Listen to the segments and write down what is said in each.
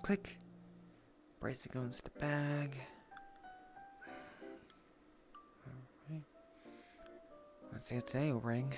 Click. Bracelet goes in the bag. Alright. Let's see if today will ring.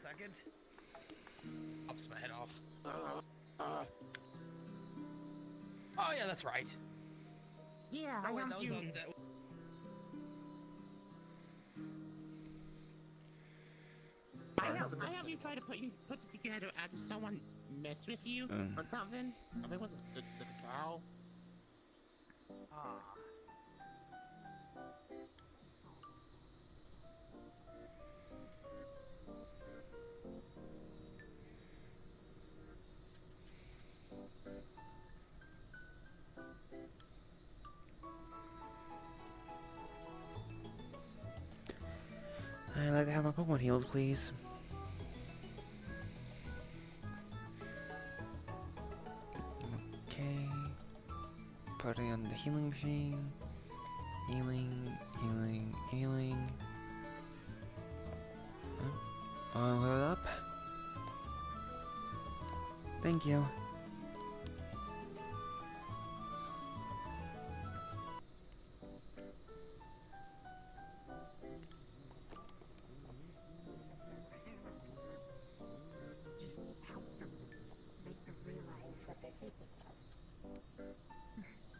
Second. Pops my head off. Oh yeah, that's right. Yeah, Oh, I wait, am that was you. on that. I help you try to put it together after someone messed with you or something. I think it was the cow. Ah. I'd like to have my Pokemon healed, please. put it on the healing machine. Healing, healing, healing. Oil it up. Thank you.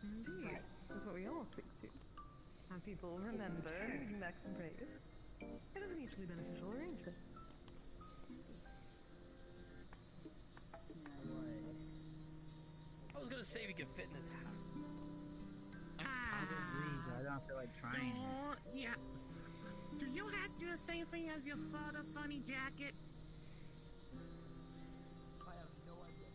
Indeed, that's what we all seek to. Have people remember and give back some praise. It is a mutually beneficial arrangement. I was gonna say we could fit in this house. I don't agree, but I don't feel like trying. Oh, yeah. Do you have the same thing as your father, funny jacket? I have no idea.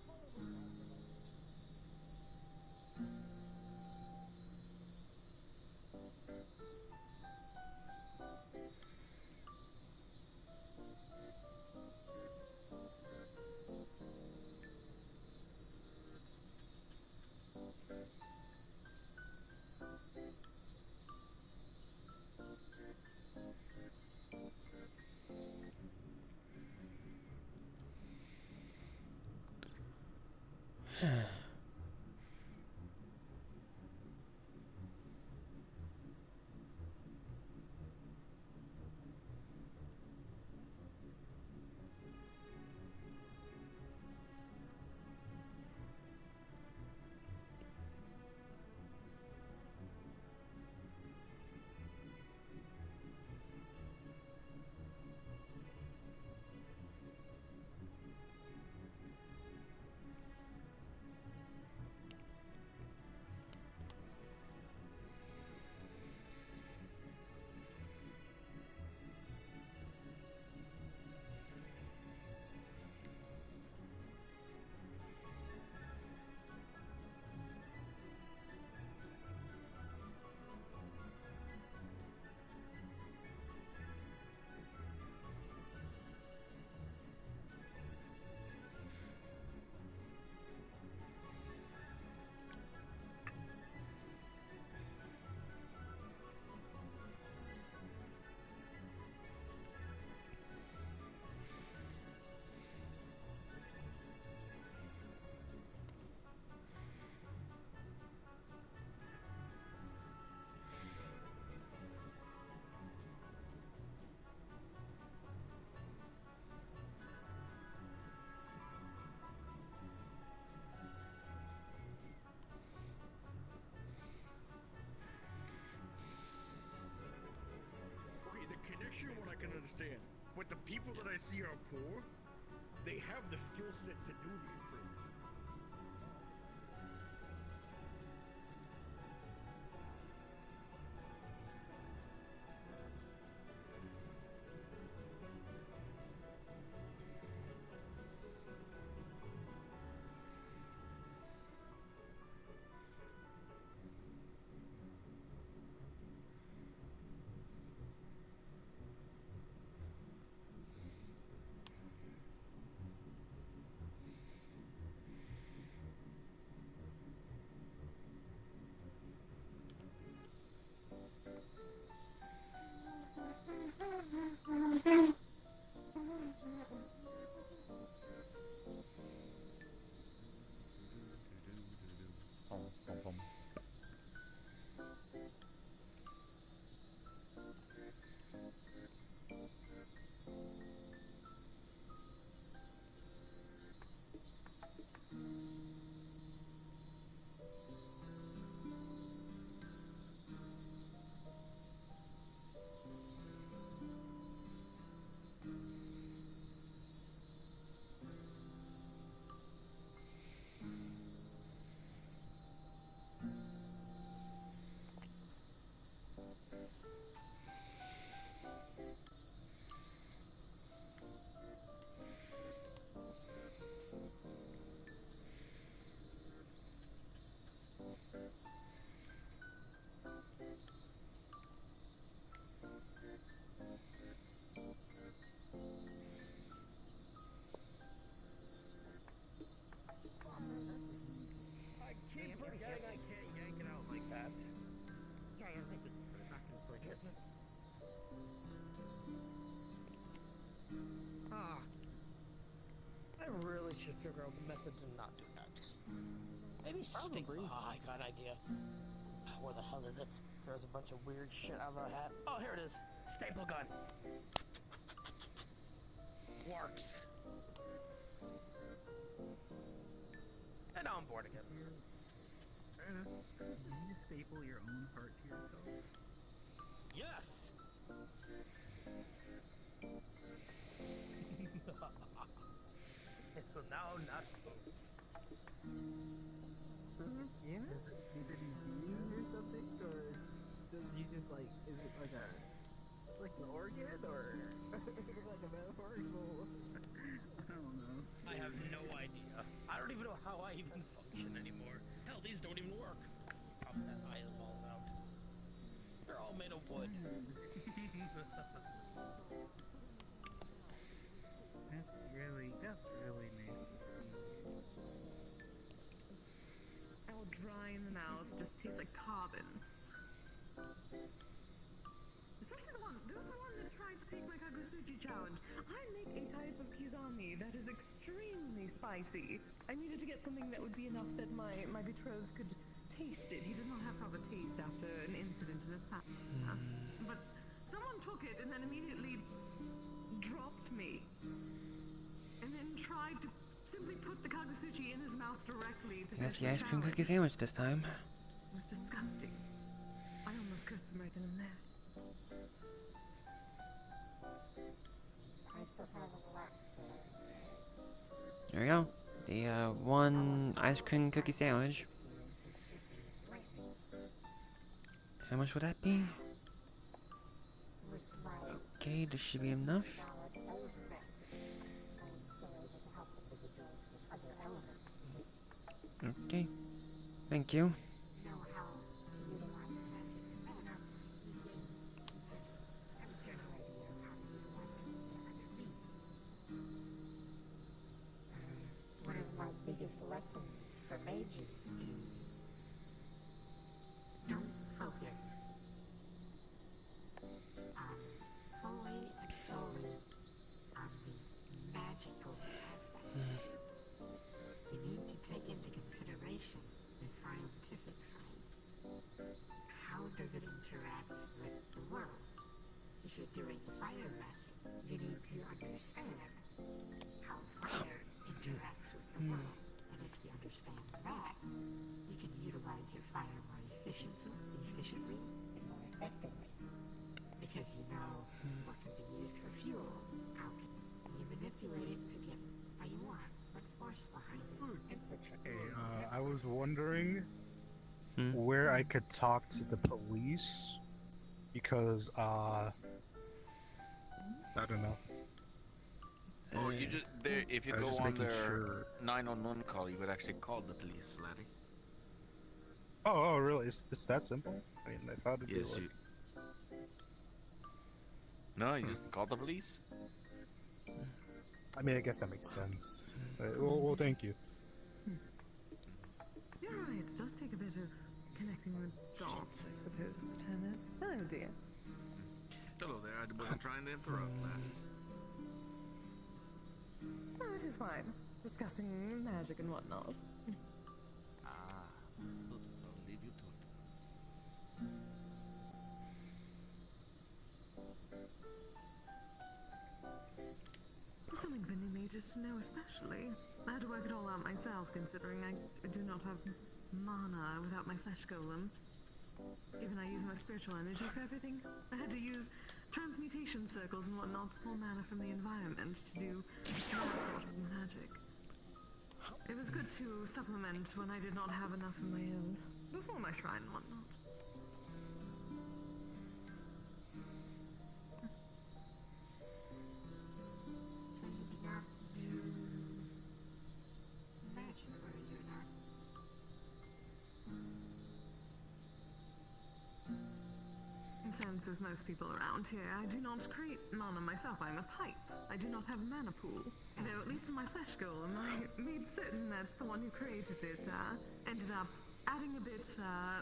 Okay, the connection one I can understand. But the people that I see are poor, they have the skill set to do these things. I keep forgetting I can't yank it Yeah, yeah, thank you. Put it back in the fridge. Ah. I really should figure out the method to not do that. Maybe stick. Ah, I got an idea. Where the hell is it? There's a bunch of weird shit out of a hat. Oh, here it is. Staple gun. Works. And on board again. Fair enough. You need to staple your own heart to yourself. Yes. So now not food. Yeah? Did he see you or something? Or does he just like, is it like an organ or like a metaphorical? I don't know. I have no idea. I don't even know how I even function anymore. Hell, these don't even work. Pop that eyeball out. They're all made of wood. That's really nice. How dry in the mouth, just tastes like carbon. Especially this is the one that tried to take my Kagusuchi challenge. I make a type of kizami that is extremely spicy. I needed to get something that would be enough that my betrothed could taste it. He does not have proper taste after an incident in his past. But someone took it and then immediately dropped me. And then tried to simply put the Kagusuchi in his mouth directly to Yes, finish the ice cream challenge. cookie sandwich this time. It was disgusting. I almost cursed them right then and there. There we go. The one ice cream cookie sandwich. How much would that be? Okay, this should be enough. Okay. Thank you. One of my biggest lessons for mages is don't focus fully and solely on the magical aspect. You need to take into consideration the scientific side. How does it interact with the world? If you're doing fire magic, you need to understand how fire interacts with the world. And if you understand that, you can utilize your fire more efficiently and more effectively. Because you know what can be used for fuel, how can you manipulate it to get how you want, what force behind it, and put your Hey, I was wondering Hmm. where I could talk to the police because I don't know. Oh, you just there. If you I was go just on making their sure. 911 call, you would actually call the police, laddie. Oh, really? It's that simple? I mean, I thought it'd Yes, be you. like. No, you just call the police. I mean, I guess that makes sense. Well, thank you. You're right, it does take a bit of connecting the dots, I suppose the term is. Oh dear. Hello there. I wasn't trying to interrupt, lasses. Oh, this is fine. Discussing magic and whatnot. Ah, I'll leave you to it. Something for new mages to know especially. I had to work it all out myself, considering I do not have mana without my flesh golem. Given I use my spiritual energy for everything, I had to use transmutation circles and whatnot to pull mana from the environment to do that sort of magic. It was good to supplement when I did not have enough of my own, before my shrine and whatnot. So you do not do magic, or you're not. Since as most people around here, I do not create mana myself. I am a pipe. I do not have a mana pool. Though at least in my flesh golem, I made certain that the one who created it ended up adding a bit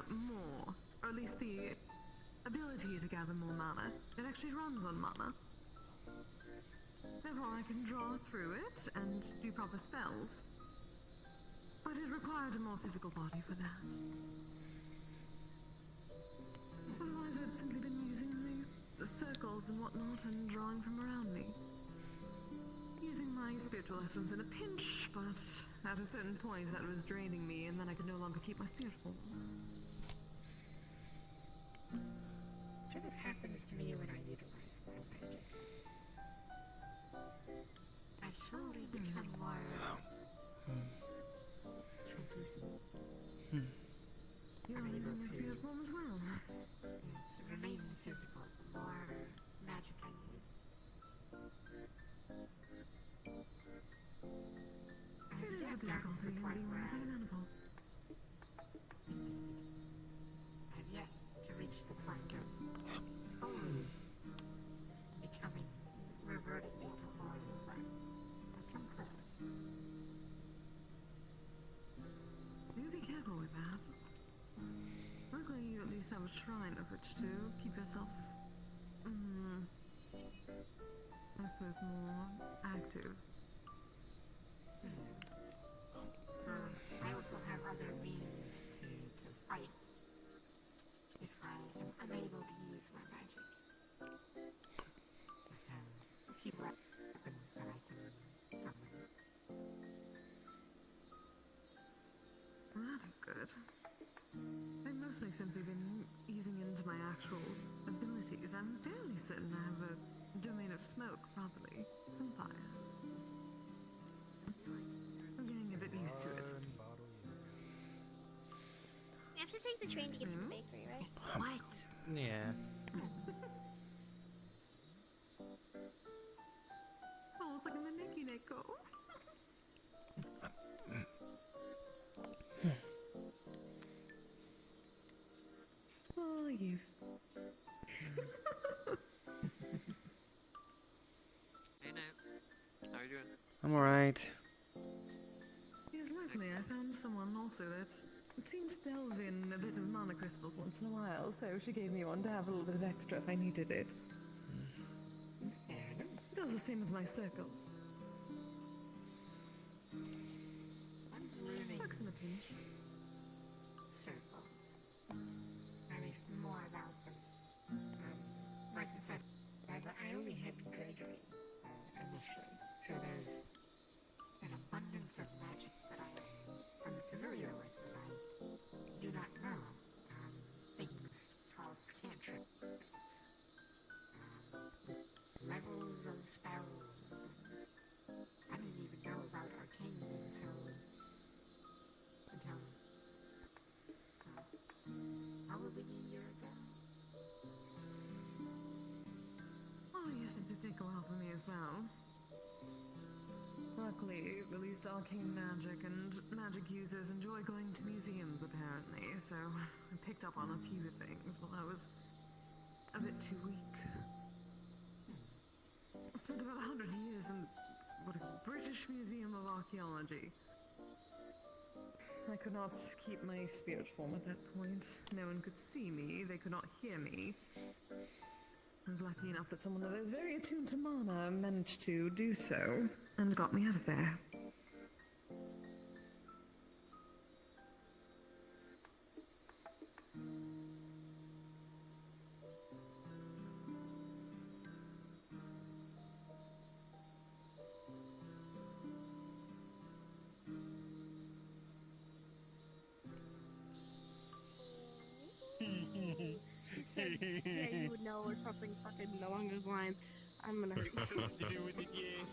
more, or at least the ability to gather more mana. It actually runs on mana. Therefore, I can draw through it and do proper spells. But it required a more physical body for that. Otherwise, I'd simply been using the circles and whatnot and drawing from around me. Using my spiritual essence in a pinch, but at a certain point that was draining me, and then I could no longer keep my spirit form. Sort of happens to me when I utilize my magic. I slowly become more translucent. You're using your spirit form as well. Yes, remain physical the more magic I use. It is a difficulty in being anything amenable. I've yet to reach the point of fully becoming reverted into horror, but I've come close. You be careful with that. Luckily, you at least have a shrine of which to keep yourself, I suppose, more active. I also have other means to fight if I am unable to use my magic. I have a few weapons that I can summon. Well, that is good. I've mostly simply been easing into my actual abilities. I'm fairly certain I have a domain of smoke, probably. Some fire. I'm getting a bit used to it. You have to take the train to get to the bakery, right? What? Yeah. Almost like a maneki neko. Oh, you. Hey, Nat. How are you doing? I'm alright. Yes, luckily I found someone also that seemed to delve in a bit of mana crystals once in a while, so she gave me one to have a little bit of extra if I needed it. Does the same as my circles. I'm learning Works in a pinch. circles. At least more about them. Like I said, I only had Gregory initially, so there's an abundance of magic that I am familiar with that I do not know. Things called cantrips, levels of spells, and I didn't even know about arcane until probably a year ago. Oh, yes, it did take a while for me as well. Luckily, at least arcane magic and magic users enjoy going to museums, apparently, so I picked up on a few things while I was a bit too weak. I spent about 100 years in what a British Museum of Archaeology. I could not keep my spirit form at that point. No one could see me, they could not hear me. I was lucky enough that someone that is very attuned to mana managed to do so, and got me out of there. Yeah, you would know, or something fucking along those lines. I'm gonna hurt you. Something to do with it, yeah.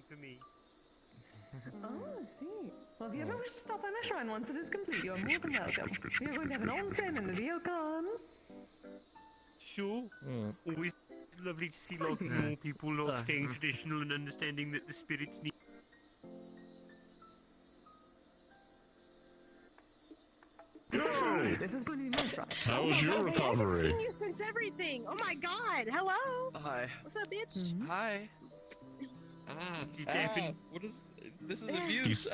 for me. Oh, I see. Well, if you ever wish to stop by my shrine once it is complete, you are more than welcome. We are going to have an onsen and a ryokan. Sure. Always lovely to see lots more people not staying traditional and understanding that the spirits need. This is going to be my shrine. How was your recovery? I've seen you since everything. Oh my god. Hello. Hi. What's up, bitch? Hi. What is... This is abuse. He's-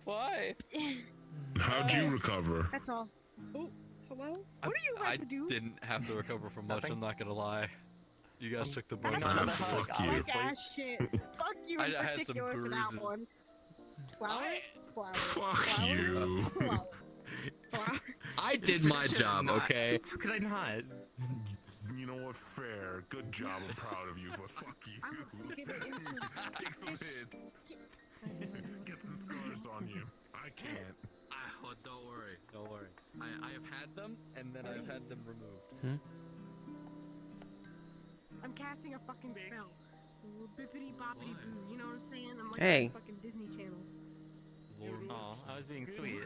Why? How'd you recover? That's all. Oh, hello. What do you have I to do? didn't have to recover from much, I'm not gonna lie. You guys took the brunt. Ah, fuck you. Ass shit. Fuck you in I had some particular for that bruises. one. Flower? Flower. Fuck Flower? you. Flower. Flower. I did my job, okay? How could I not? You know what? Fair. Good job. I'm proud of you, but fuck you. Get some scars on you. I can't. Oh, don't worry, don't worry. I have had them, and then I've had them removed. I'm casting a fucking spell. Bippity boppity boo. You know what I'm saying? I'm like Hey. on fucking Disney Channel. Aw, I was being sweet.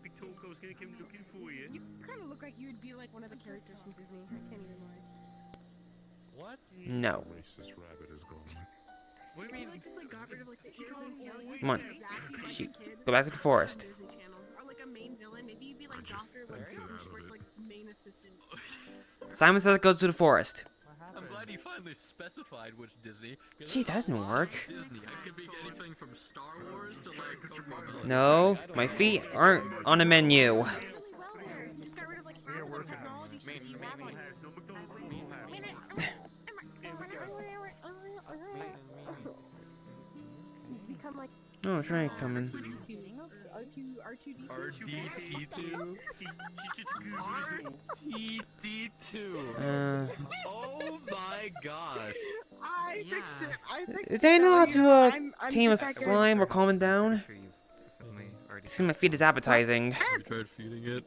Big Toko's gonna come looking for you. You kind of look like you'd be like one of the characters from Disney. I can't even lie. What? No. Racist rabbit is gone. What do you If you mean? like just like got rid of like the ears and tail, you'd Come on. be exactly like Shoot. a kid Go back to the forest. from Disney Channel. Or like a main villain. Maybe you'd be like Dr. like Schwartz, like main assistant. Simon says go to the forest. I'm glad he finally specified which Disney. 'Cause Gee, there's that didn't a lot work. of Disney. I could be anything from Star Wars to like Pokemon. No, my feet aren't on the menu. Really well there. Just got rid of like half of the technology shit you have on you. Become like Oh, train's coming. R2D2. R2D2. R2D2. Oh my gosh. I fixed it. I fixed it. Do they know how to I'm tame a just slime or calm it down? See, my feet is appetizing. You tried feeding it?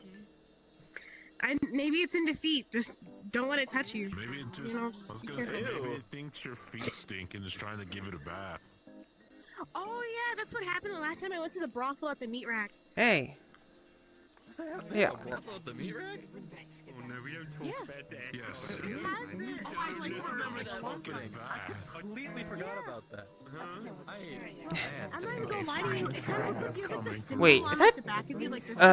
Maybe it's in defeat. Just don't let it touch you. Maybe it just. You know, I was be gonna say, careful. maybe it thinks your feet stink and is trying to give it a bath. Oh yeah, that's what happened the last time I went to the brothel at the meat rack. Hey. Yeah. Brothel at the meat rack? Oh no, we don't talk about that. Yes. Oh, I do remember that opening. I completely forgot about that. I'm not even gonna lie to you. It kind of looks like you have like the symbol Wait, on is like, that- the back of you, like the symbol on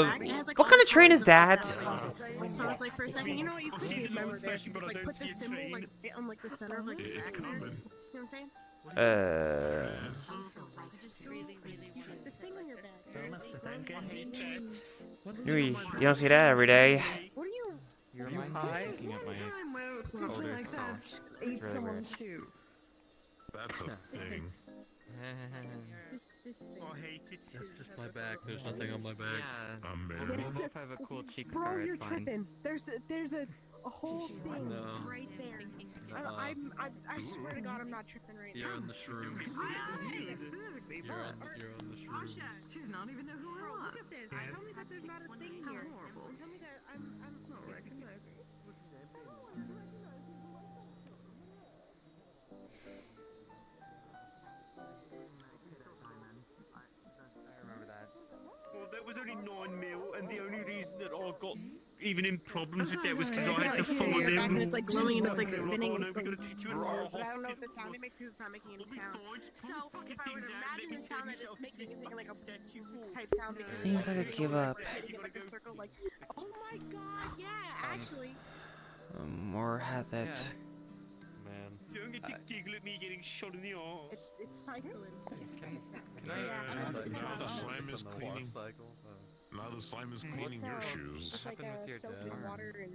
the back. It has, like, what all kind the of train is colors of, that? like, the So I was like, for a second, you know what? You could be a member there. If you just like put the symbol like on like the center of like the back there. You know what I'm saying? The thing on your back. You don't see that every day. What are you? You're looking at my Something like that ate someone's shoe. That's a thing. This thing. I hate it. That's just my back. There's nothing on my back. Yeah. I'm I married. don't know if I have a cool cheek Bro, scar, you're it's fine. tripping. There's a whole thing No. right there. Nuh-uh. I swear to God, I'm not tripping right You're now. on the shrooms. Specifically, You're on but the shrooms. she's not even know who I am. Look at this. Tell me that there's not a thing here. Horrible. Tell me that I'm Not recognizing. I remember that. Well, that was only 9 mil, and the only reason that I got even in problems with that was because I had to follow your back and them. it's like glowing and it's like spinning and Oh, it's no, we going. gotta teach you in our But I don't know what the hospital. sound it makes because it's not making any sound. So if I were to imagine the sound that it's making, it's making like a type sound. Because Seems like I give up. hitting it like a circle, like, oh my god, yeah, actually. Or has it? Man. Don't get to giggle at me getting shot in the eye. It's cycling. Now the slime is On the cleaning. cycle. Now the slime is cleaning your shoes. It's like happened with your soap dad? and water and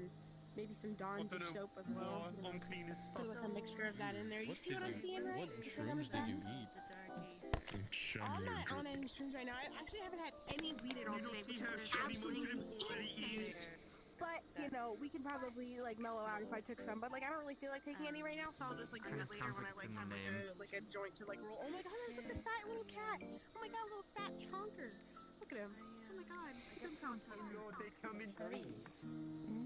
maybe some Dawn dish soap as well. You know, I'm clean as do like a mixture of that in there. You see what I'm seeing, right? What You think shrooms did you understand? eat? I'm not on any shrooms right now. I actually haven't had any weed at all today, which is absolutely insane. But, you know, we can probably, like, mellow out if I took some. But, like, I don't really feel like taking any right now, so I'll just, like, do it later when I, like, have, like a joint to, like, roll. Oh my god, there's such a fat little cat. Oh my god, little fat chonker. Look at him. Oh my god. Look at him. They come in threes.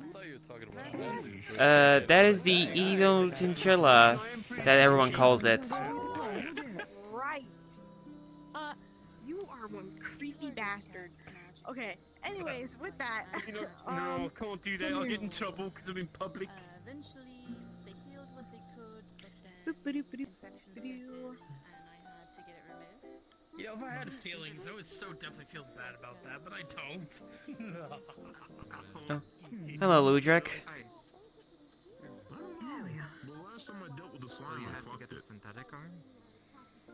I thought you were talking about That is the evil chinchilla that everyone calls it. from one creepy bastard. Okay. Anyways, with that, No, can't do that. I'll get in trouble because I'm in public. Eventually, they healed what they could, but then Boop-a-doop-a-doop, infection set in, and I had to get it removed. You know, if I had feelings, I would so definitely feel bad about that, but I don't. Oh. Hello, Ludric. Hi. The last time I dealt with the slime, You I had to fucked get the it. synthetic arm?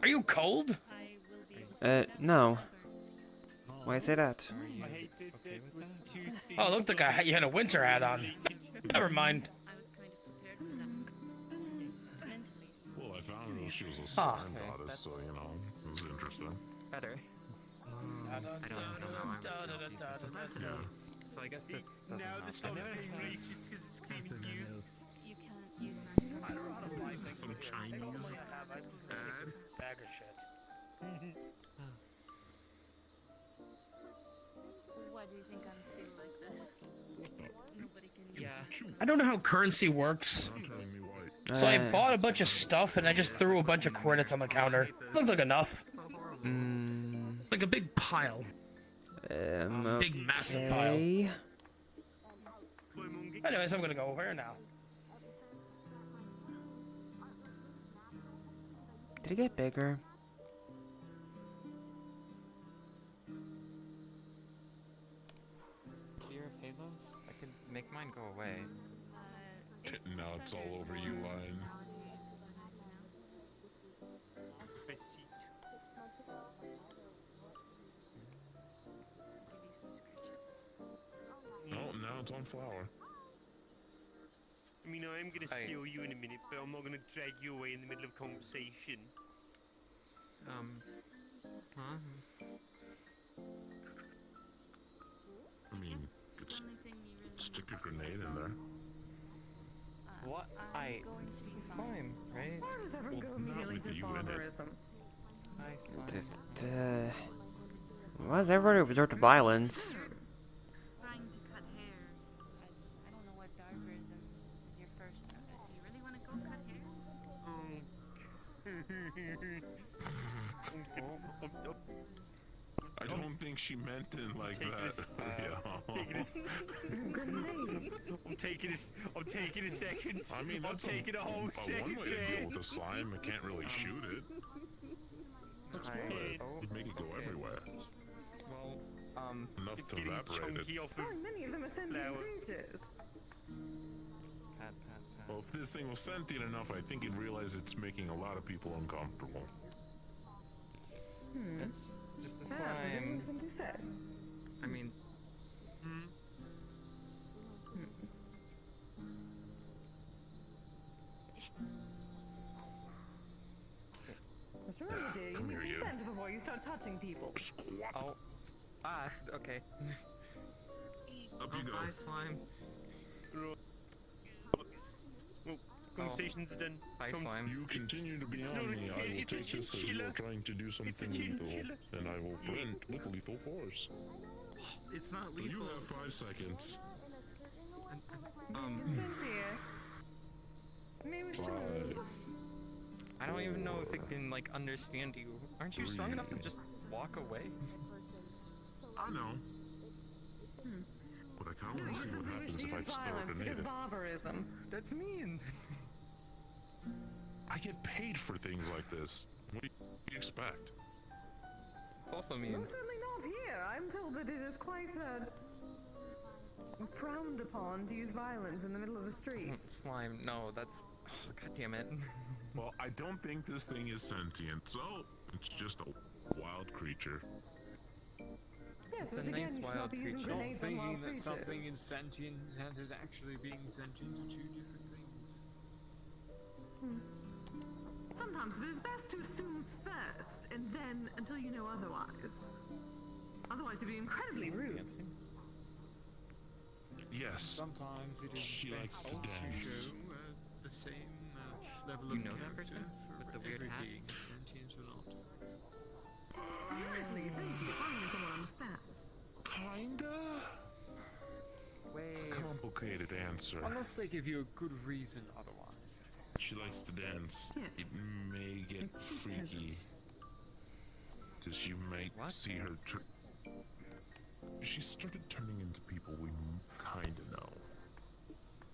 Are you cold? I will be able to No. Why say that? Are you I hate it. okay with that? Oh, it looked like you had a winter hat on. Never mind. I was kind of prepared for that. Mentally. Well, I found out she was a Ah. slime Okay, goddess, so, you know, it was interesting. Better. I don't know. Yeah. So I guess this Now doesn't this help. one's being racist because it's claiming you. You can't use magic. I don't know how to buy things Some here. Chinese Take all the money I have, I lose a ad. bag of shit. Why do you think I'm still like this? Nobody can. Yeah. I don't know how currency works. Not telling me why. So I bought a bunch of stuff and I just threw a bunch of credits on the counter. Looked like enough. Like a big pile. Big massive pile. Okay. Anyways, I'm gonna go where now? Did it get bigger? Fear of halos? I could make mine go away. Now it's all over you, Lion. Oh, now it's on flower. I mean, I am gonna Hey. steal you in a minute, but I'm not gonna drag you away in the middle of conversation. Huh? I mean, could stick a grenade in there. What? I... Slime, right? Why does everyone go Not immediately with to you in it. barbarism? Hi, slime. Just, why does everybody resort to violence? Trying to cut hair. I don't know what barbarism is your first. Do you really want to go cut hair? I don't think she meant it like that. Yeah. I'm taking a second. I mean, I'm that's taking a whole second. one way to there. deal with a slime. I can't really shoot it. You'd make it go everywhere. Well, Enough It's to getting evaporate it. chunky off the Oh, many of them are sentient flower. creatures. pat. Well, if this thing was sentient enough, I think it'd realize it's making a lot of people uncomfortable. It's just a Perhaps it slime. isn't simply said. I mean, Just remember, dear, you Come need here, you. consent before you start touching people. oh. Okay. Up you go. Bye, slime. Conversations are done. Bye, slime. You continue to be It's on not a- me. I will it's a take this as you chinchilla. are trying to do something lethal, and I will threaten with lethal force. It's not You lethal. have 5 seconds. Consent, dear. May wish to move. 5. I don't even know if it can, like, understand you. Aren't you strong enough to just walk away? I know. But I kind of want to see what happens if I throw a Violence grenade. because barbarism. That's mean. I get paid for things like this. What do you expect? It's also mean. No, certainly not here. I'm told that it is quite frowned upon to use violence in the middle of the street. Slime, no, that's... Oh, God damn it. Well, I don't think this thing is sentient, so it's just a wild creature. Yes, It's a which again, nice you should wild not be using creature. grenades on wild Thinking that creatures. something is sentient and it actually being sentient are two different things. Sometimes, but it's best to assume first, and then until you know otherwise. Otherwise, you'd be incredibly rude. Yes. Sometimes it is She likes best to to dance. show the same level You of know that character person? for With the weird every hat? being, sentient or not. Exactly, thank you. Finally, someone understands. Kinda? It's a complicated answer. Unless they give you a good reason otherwise. She likes to dance. Yes. It may get freaky. as you might see her she started turning into people we kinda know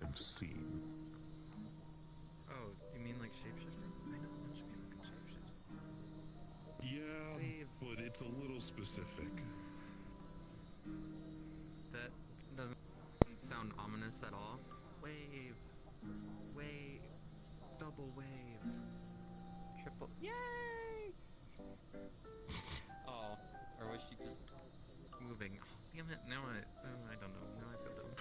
and seen. Oh, you mean like shapeshifting? I know a bunch of people can shapeshift. Yeah, but it's a little specific. That doesn't sound ominous at all. Wave. Wave. Double wave. Triple. Yay! Oh, or was she just moving? Oh, damn it! Now I don't know. Now I feel dumb.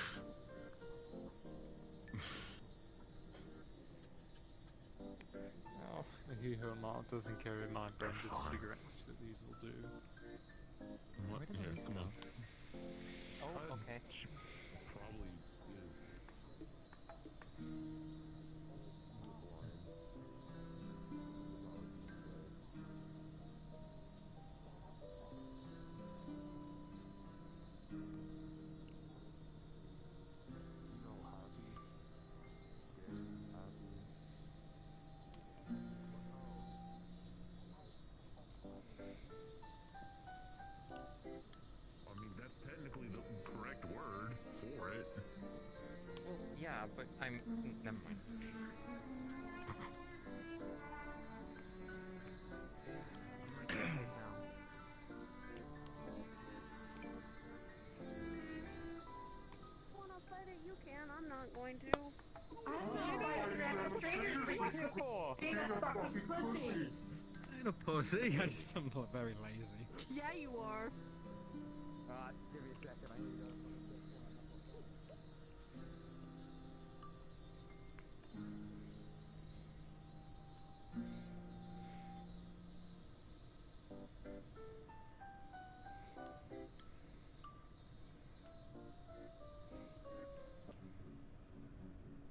Oh, he who not doesn't carry my brand of cigarettes, but these will do. What? Here, come on. Oh, okay. Probably is. I mean, that's technically the correct word for it. Well, yeah, but I'm. Never mind. Wanna fight it? You can. I'm not going to. I ain't a pussy. I just am very lazy. Yeah, you are. Give me a second. I need to go.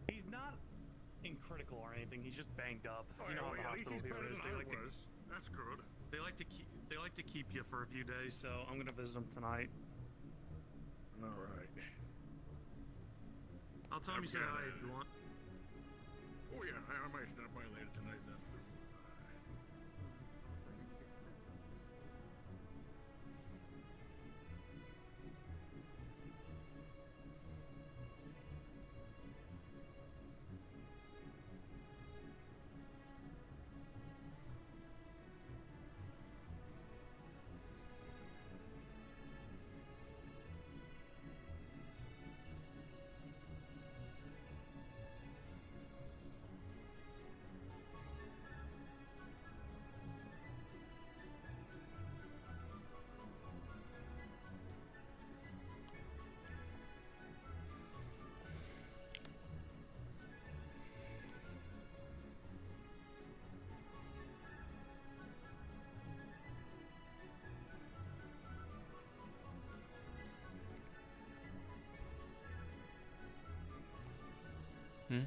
He's not in critical or anything. He's just banged up. You know how the hospital here is. That's good. They like to keep you for a few days. So I'm gonna visit him tonight. All right. I'll tell him you say hi if you want. Oh yeah, I might stop by later tonight then too. Hmm?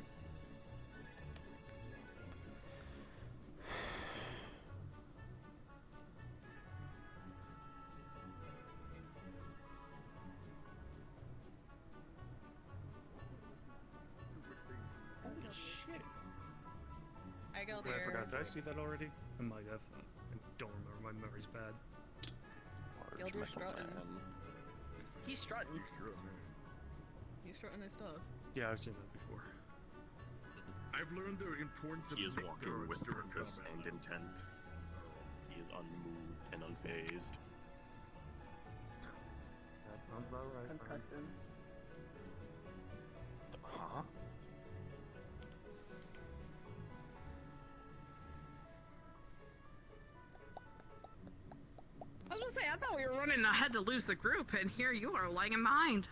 Holy shit! I go I there. forgot. Did I see that already? I might have. I don't remember. My memory's bad. Gilder's strutting. He's strutting. He's strutting his stuff. Yeah, I've seen that before. I've learned the importance of He is walking guards with during purpose combat. and intent. He is unmoved and unfazed. That sounds about right. Concussion. Huh? I was gonna say, I thought we were running ahead to lose the group, and here you are lagging behind.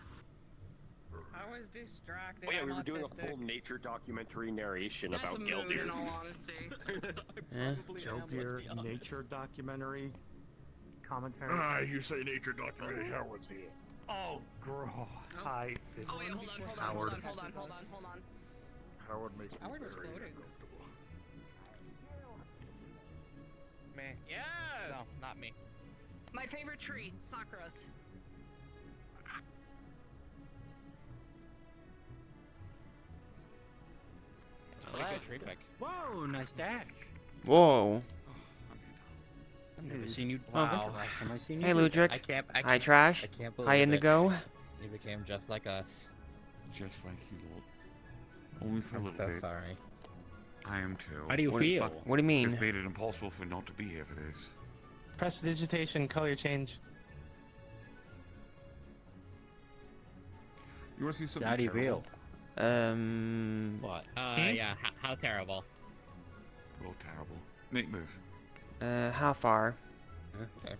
I was distracted. Oh yeah, we I'm were doing a autistic. full nature documentary narration That's about a mood, Geldir. in all honesty. Geldir nature documentary commentary. You say nature documentary. Howard's here. Oh, hi. Oh wait, hold on. Howard. Howard makes me Howard was very floating. uncomfortable. Me. Yes! No, not me. My favorite tree, Sakura's. Pretty good tree pick. Whoa, nice dash. Whoa. I've never News. seen you. When's Wow. the last time I seen you Hey, do that? Ludric. Hi, Trash. I can't Hi, believe Indigo. You became just like us. Just like you look. Only for a I'm little so bit. sorry. I am too. How do you feel? What do you mean? It's made it impossible for not to be here for this. Prestidigitation, color change. You want to see something How do you feel? terrible? What? Yeah, how terrible? Oh, terrible. Make move. How far? Okay.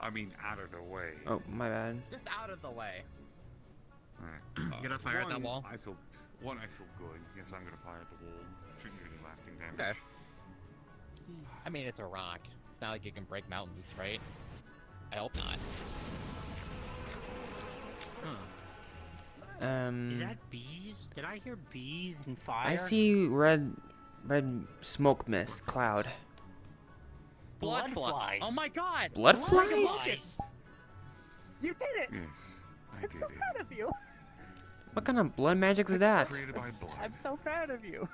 I mean, out of the way. Oh, my bad. Just out of the way. You gonna fire at that wall? I feel good. Yes, I'm gonna fire at the wall. Shouldn't do any lasting damage. Okay. I mean, it's a rock. It's not like it can break mountains, right? I hope not. Is that bees? Did I hear bees and fire? I see red smoke mist cloud. Blood flies. Oh my god! Blood flies? You did it! Yes, I I'm did so it. proud of you. What kind of blood magic is that? Created by blood. I'm so proud of you.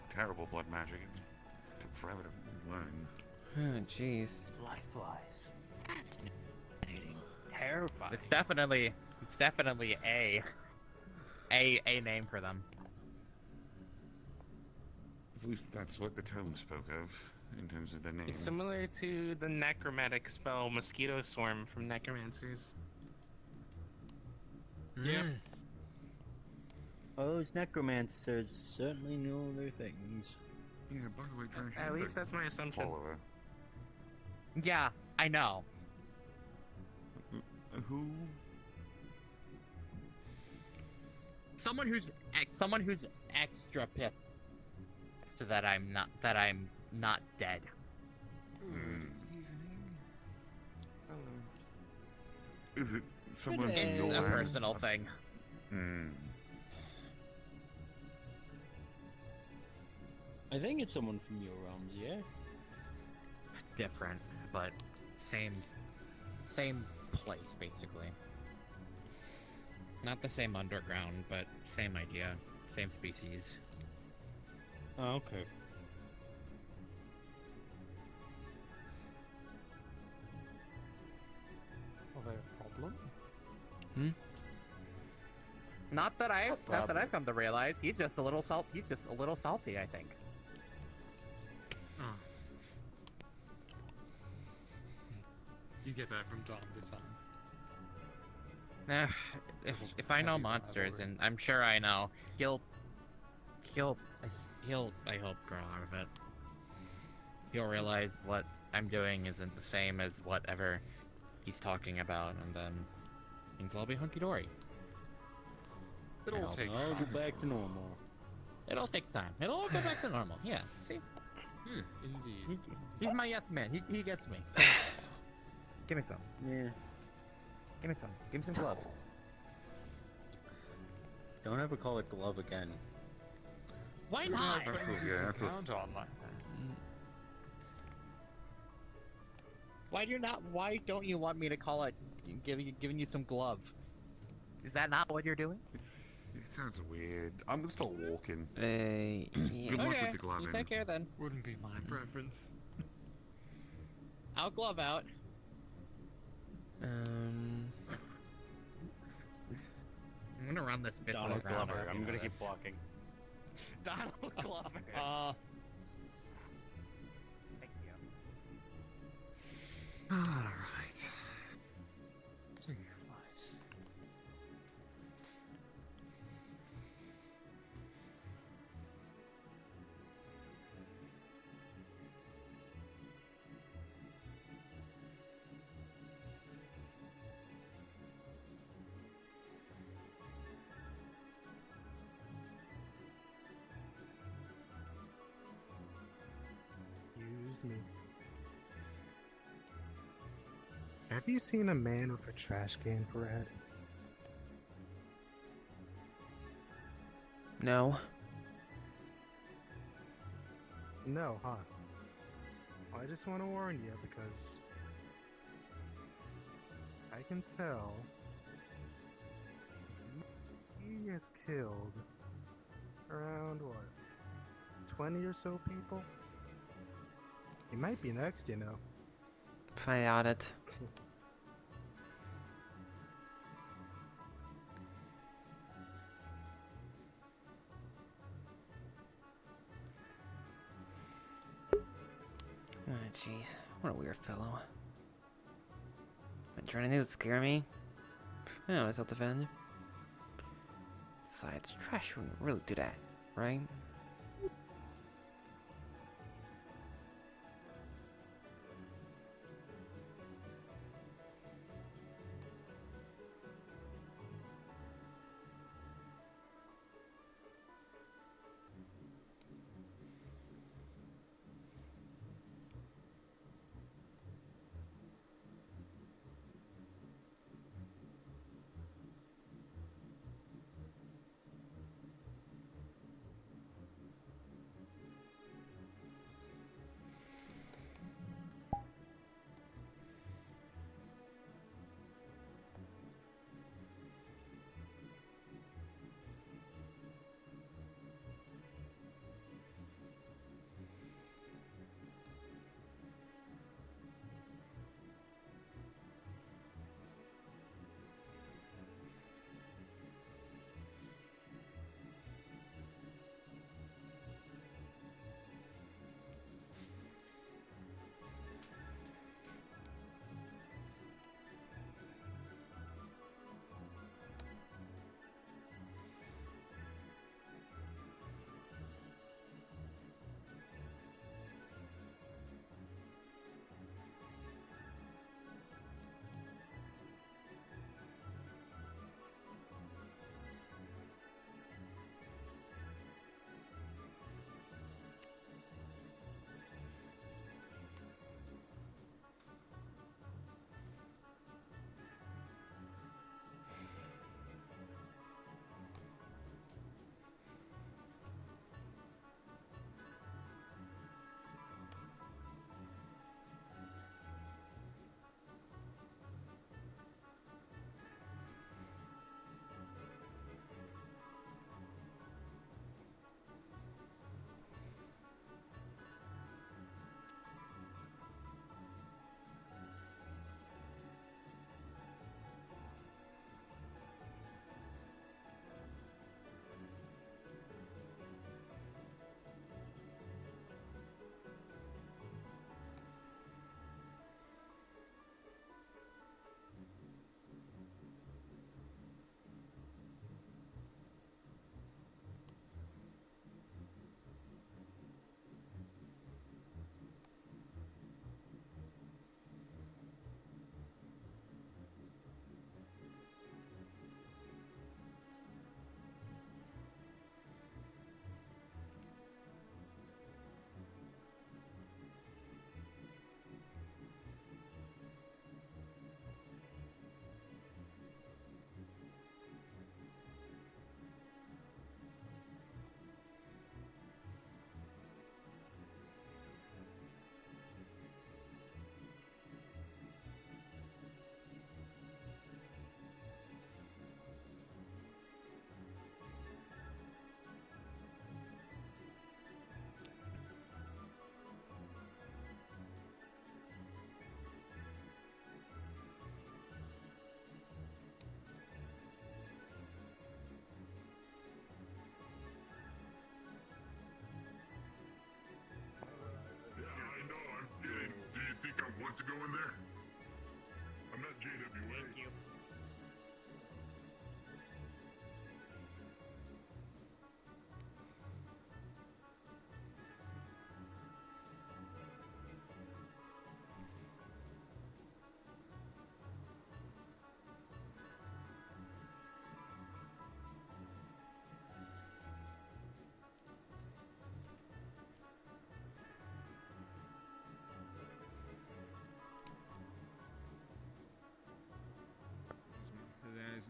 Terrible blood magic. It took forever to learn. Oh, jeez. Blood flies. Fascinating. Terrifying. It's definitely a name for them. At least that's what the tome spoke of, in terms of the name. It's similar to the necromantic spell Mosquito Swarm from Necromancers. Yeah. Oh, those necromancers certainly know their things. Yeah, by the way, Trash. At least that's my assumption. Follower. Yeah, I know. Who? Someone who's extra pissed that I'm not dead. Is it someone from It's your a land? personal thing. I think it's someone from your realms, yeah? Different, but same place basically. Not the same underground, but same idea, same species. Oh, okay. Was there a problem? Not that I've come to realize. He's just a little salty, I think. Oh. You get that from time to time. If I know monsters, and I'm sure I know, he'll I hope grow out of it. He'll realize what I'm doing isn't the same as whatever he's talking about, and then things will all be hunky dory. It all takes time. I'll go back to normal. It all takes time. It'll all go back to normal. Yeah. See? Indeed. He's my yes man. He gets me. Give me some. Yeah. Give me some. Give me some glove. Don't ever call it glove again. Why not? Why don't you want me to call it giving you some glove? Is that not what you're doing? It sounds weird. I'm gonna start walking. Yeah. Good luck Okay, with the glove you in. take care then. Wouldn't be my preference. I'll glove out. I'm gonna run this bit to the Donald ground. Glover. I'm gonna keep walking. Donald Glover. Thank you. Alright. Take your flight. Excuse me. Have you seen a man with a trash can for a head? No. No, huh? Well, I just want to warn you because I can tell he has killed around what, 20 or so people? He might be next, you know. Find out it. Oh, jeez. What a weird fellow. Been trying to do to scare me. I know, self-defend. Besides, trash wouldn't really do that, right? Want to go in there? I'm not JWA. Thank you.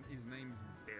His name's Bill.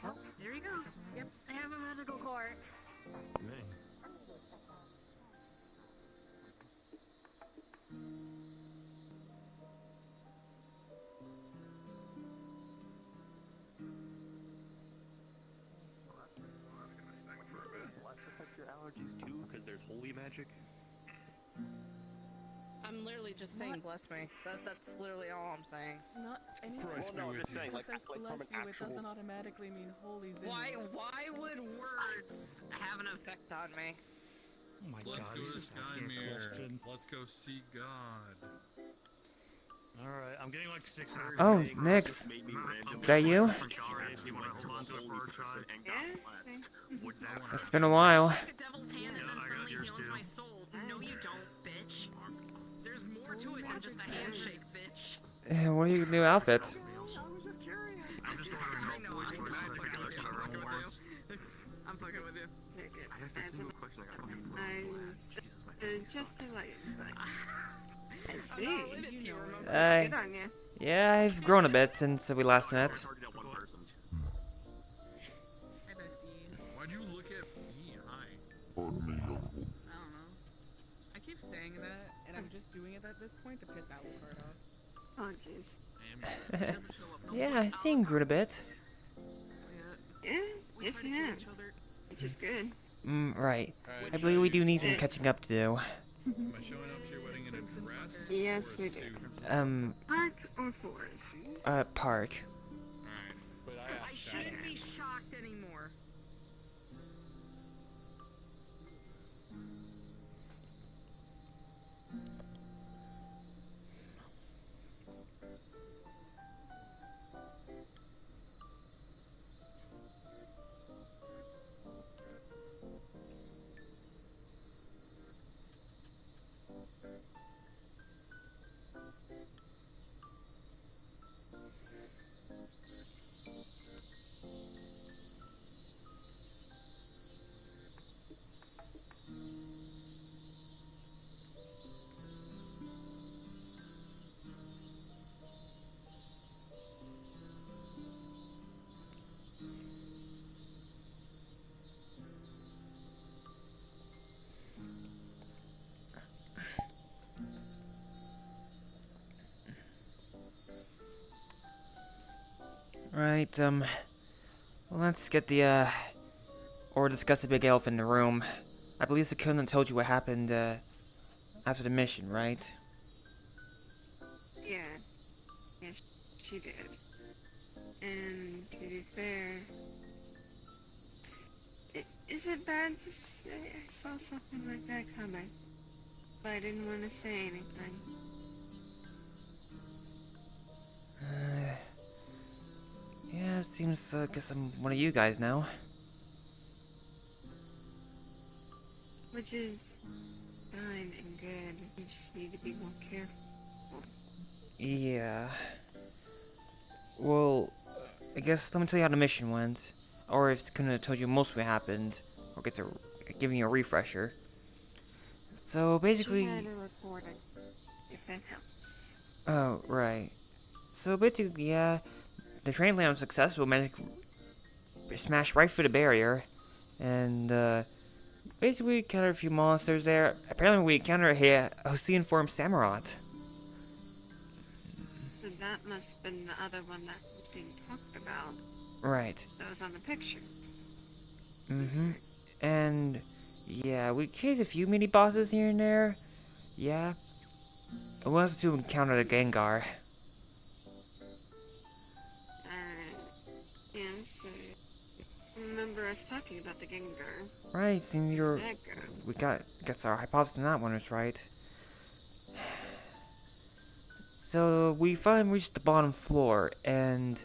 Oh, there he goes. Yep, I have a magical core. Will that affect your allergies too? Because there's holy magic. I'm literally just saying bless me. That's literally all I'm saying. Not anything. Well, no, I'm just saying, like says from bless an you, it actual. doesn't automatically mean holy vinegar. Why would words have an effect on me? Oh my Let's god, go this to is asking a Skymere. question. Let's go see God. Alright, I'm getting like 6 hours. Oh, Nix. Is that you? It's been a while. The devil's hand and then suddenly he owns my soul. No, you don't, bitch. There's more to it than just a handshake, bitch. What are your new outfits? I was just curious. I'm just ordering no voice toys so I can do whatever I want. I'm fucking with you. I asked a single question. I got fucking Just a light. I see. You know, It's good on you. Yeah, I've grown a bit since we last met. Hey, bestie. Why'd you look at me? Hi. Pardon me, young woman. I don't know. I keep saying that, and I'm just doing it at this point to piss Alucard off. Oh, jeez. Yeah, I've seen grown a bit. Yeah, yes you have. Which is good. Right. I believe we do need some catching up to do. Am I showing up to your wedding in a dress? Yes, or a we do. suit? Park or forest? Park. Alright, but I shouldn't be shocked anymore. Right, well, let's get the, or discuss the big elephant in the room. I believe Sakuna told you what happened, after the mission, right? Yeah. Yes, she did. And to be fair, is it bad to say I saw something like that coming? But I didn't want to say anything. Yeah, it seems, I guess I'm one of you guys now. Which is fine and good. You just need to be more careful. Yeah. Well, I guess let me tell you how the mission went. Or if Sakuna told you most of what happened. Or gets giving you a refresher. So basically... She had a recording, if that helps. Oh, right. So basically, yeah, the train land was successful, managed to smash right through the barrier, and basically we encountered a few monsters there. Apparently we encountered a Hossein-formed Samurott. So that must have been the other one that was being talked about. Right. That was on the picture. Mm-hmm. And, yeah, we chased a few mini-bosses here and there. Yeah. We also to encounter the Gengar. Yeah, so... Remember us talking about the Gengar. Right, seems you're... That guy. We guess our hypothesis on that one was right. So, we finally reached the bottom floor, and...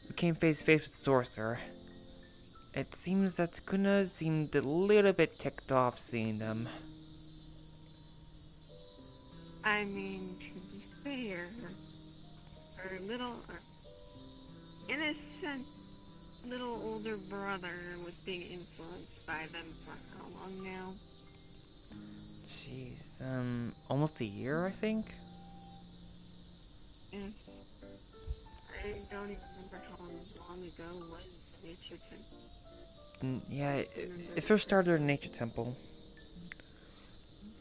we came face to face with Sorcerer. It seems that Sakuna seemed a little bit ticked off seeing them. I mean, to be fair, her little, innocent little older brother was being influenced by them for how long now? Jeez, almost a year, I think? Yes. I don't even remember how long ago was Nature Temple. Yeah, it first started in Nature Temple.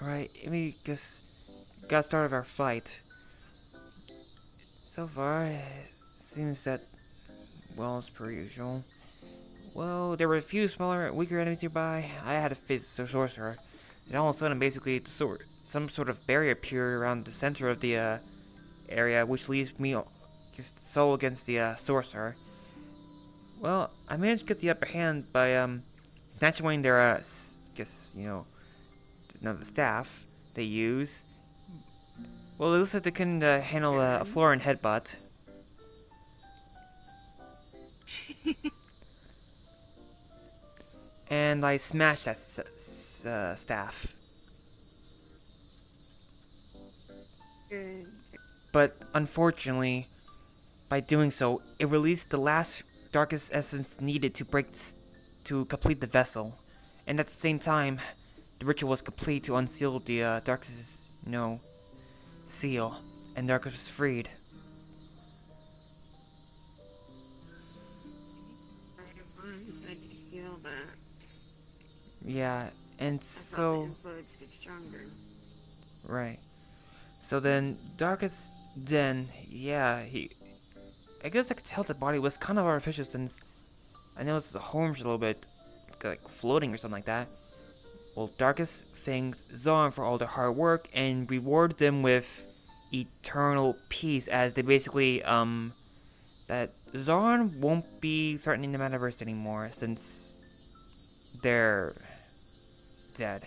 Right, we just got started our fight. So far, it seems that, well, as per usual. Well, there were a few smaller, weaker enemies nearby. I had to face the sorcerer. And all of a sudden, basically, some sort of barrier appeared around the center of the area, which leaves me just solo against the sorcerer. Well, I managed to get the upper hand by snatching away their, the staff they use. Well, it looks like they couldn't handle a floor and headbutt. And I smashed that staff. Good. But unfortunately, by doing so, it released the last darkest essence needed to complete the vessel. And at the same time, the ritual was complete to unseal the darkest, seal, and Darkus was freed. I can feel that. Yeah, and so... the influence gets stronger. Right. So then, Darkus then, yeah, I guess I could tell the body was kind of artificial since I noticed the horns a little bit, like floating or something like that. Well, Darkus thanked Zorn for all their hard work and rewarded them with eternal peace, as they basically, that Zorn won't be threatening the metaverse anymore since they're dead.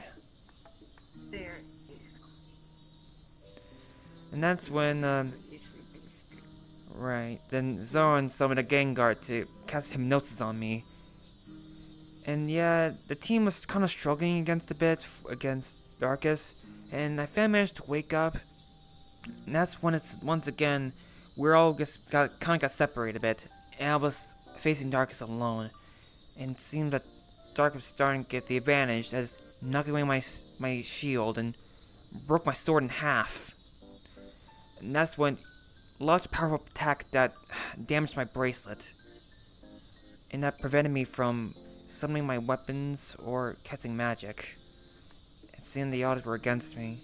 And that's when, right, then Zorn summoned a Gengar to cast hypnosis on me. And yeah, the team was kind of struggling against Darkus, and I finally managed to wake up. And that's when once again, we're all just kind of got separated a bit, and I was facing Darkus alone. And it seemed that Darkus was starting to get the advantage, as knocking away my shield and broke my sword in half. And that's when launched a powerful attack that damaged my bracelet, and that prevented me from summoning my weapons or casting magic. And seeing the odds were against me.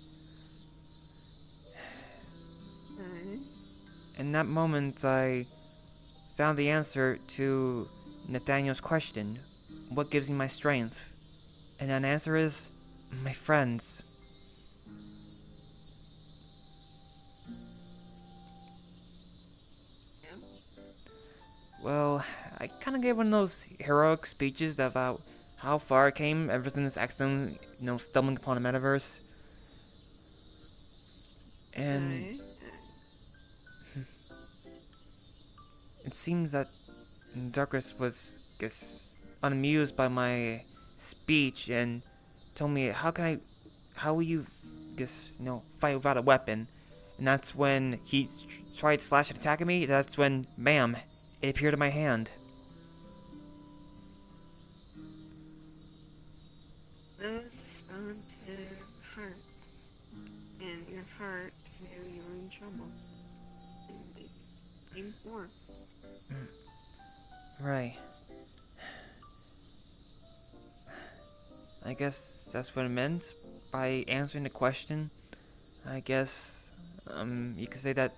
In that moment, I found the answer to Nathaniel's question: what gives me my strength? And that answer is my friends. Well, I kind of gave one of those heroic speeches about how far I came ever since accidentally, stumbling upon a metaverse. And it seems that Darkus was, unamused by my speech and told me, how will you, fight without a weapon? And that's when he tried to slash and attack me. That's when, bam, it appeared in my hand. Those respond to heart, and your heart knew you were in trouble, and they came forth. Right. I guess that's what it meant by answering the question. I guess, you could say that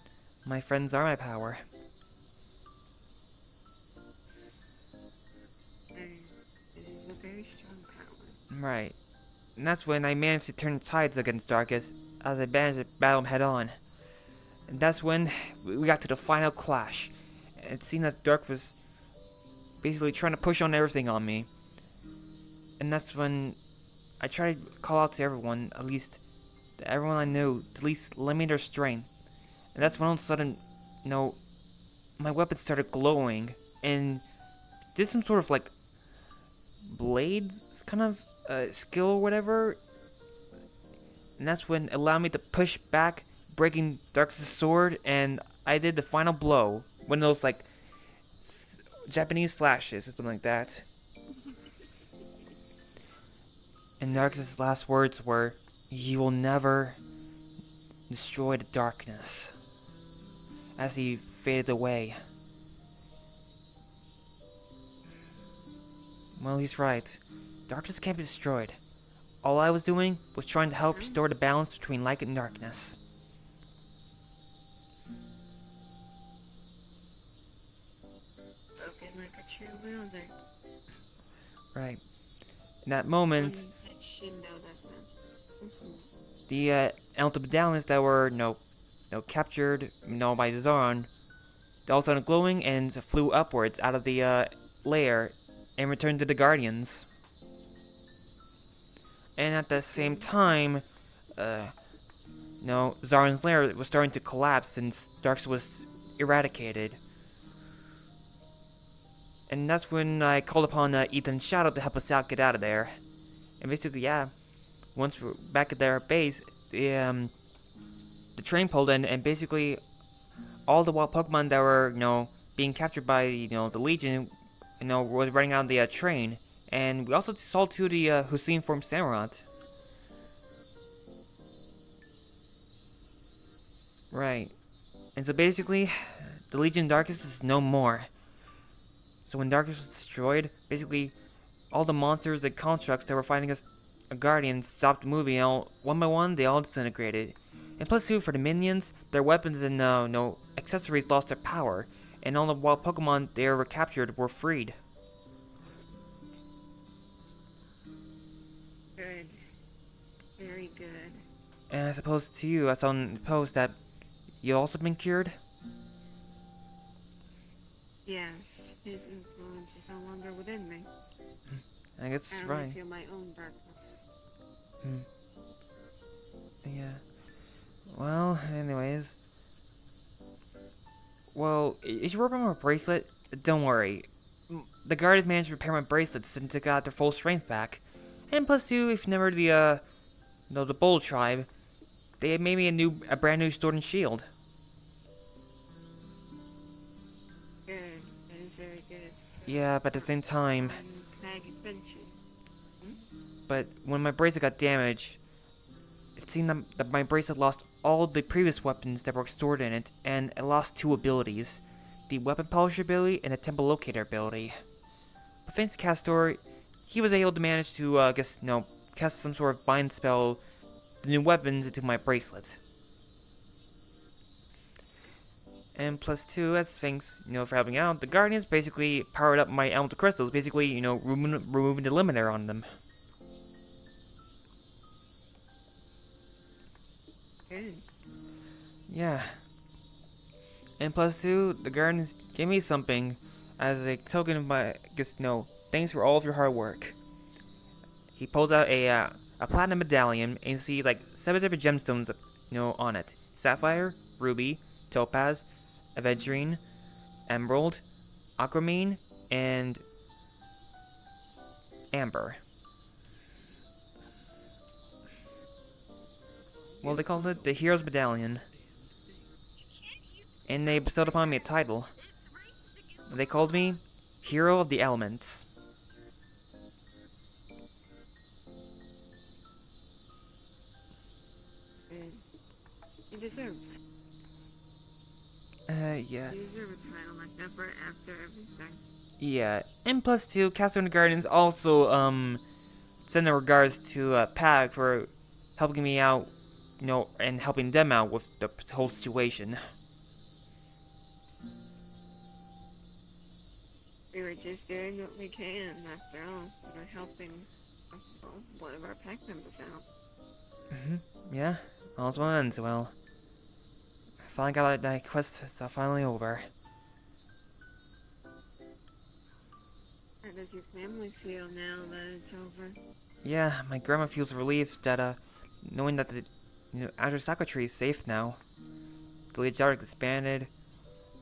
my friends are my power. It is a very strong power. Right. And that's when I managed to turn tides against Darkus, as I managed to battle him head on. And that's when we got to the final clash. And it seemed that Dark was basically trying to push on everything on me. And that's when I tried to call out to everyone, at least to everyone I knew, to at least lend me their strength. And that's when all of a sudden, my weapon started glowing and did some sort of blades kind of skill or whatever. And that's when it allowed me to push back, breaking Darkus' sword, and I did the final blow. One of those Japanese slashes or something like that. And Darkus' last words were, "You will never destroy the darkness," as he faded away. Well, he's right. Darkness can't be destroyed. All I was doing was trying to help restore the balance between light and darkness. Spoken like a true wielder. Right. In that moment, I should know that then. the elemental medallions that were, captured, by Zoran, they all started glowing and flew upwards out of the lair and returned to the Guardians. And at the same time, Zarin's lair was starting to collapse since Darks was eradicated. And that's when I called upon Ethan's Shadow to help us out get out of there. And basically, yeah, once we're back at their base, the train pulled in, and basically all the wild Pokemon that were, being captured by, the Legion, was running out of the train. And we also saw two of the Hussein formed Samurott. Right. And so basically, the Legion of Darkness is no more. So when Darkness was destroyed, basically all the monsters and constructs that were fighting us Guardians stopped moving, and one by one they all disintegrated. And plus two, for the minions, their weapons and accessories lost their power, and all the wild Pokemon they were captured were freed. Good. Very good. And I suppose to you, I saw in the post that you also been cured? Yes, his influence is no longer within me. I guess I right. only feel my own darkness. Yeah. Well, anyways. Well, if you repair my bracelet, don't worry. The Guardians managed to repair my bracelets and took out their full strength back. And plus two, if you remember the Bull tribe, they made me a brand new sword and shield. Good. That is very good. Yeah, but at the same time. Adventure. But when my bracelet got damaged, it seemed that my bracelet lost all the previous weapons that were stored in it, and it lost two abilities. The weapon polisher ability and the temple locator ability. But thanks to Castor, he was able to manage to, cast some sort of bind spell, the new weapons into my bracelet. And plus two, as thanks, for helping out, the Guardians basically powered up my elemental crystals, basically, removing the limiter on them. Good. Yeah. And plus two, the Guardians gave me something as a token of my, thanks for all of your hard work. He pulls out a platinum medallion, and you see like 7 different gemstones, on it: sapphire, ruby, topaz, aventurine, emerald, aquamarine, and amber. Well, they called it the Hero's Medallion. And they bestowed upon me a title. They called me Hero of the Elements. You deserve it. Yeah. You deserve a title like that for after everything. Yeah. And plus two, Castor and the Guardians also, send their regards to, Pag for helping me out, and helping them out with the whole situation. We were just doing what we can, after all. We were helping one of our pack members out. Yeah, all's well ends well. I finally got that quest, so finally over. How does your family feel now that it's over? Yeah, my grandma feels relieved that, knowing that the, Orlandosaka tree is safe now. The Legion Dark expanded.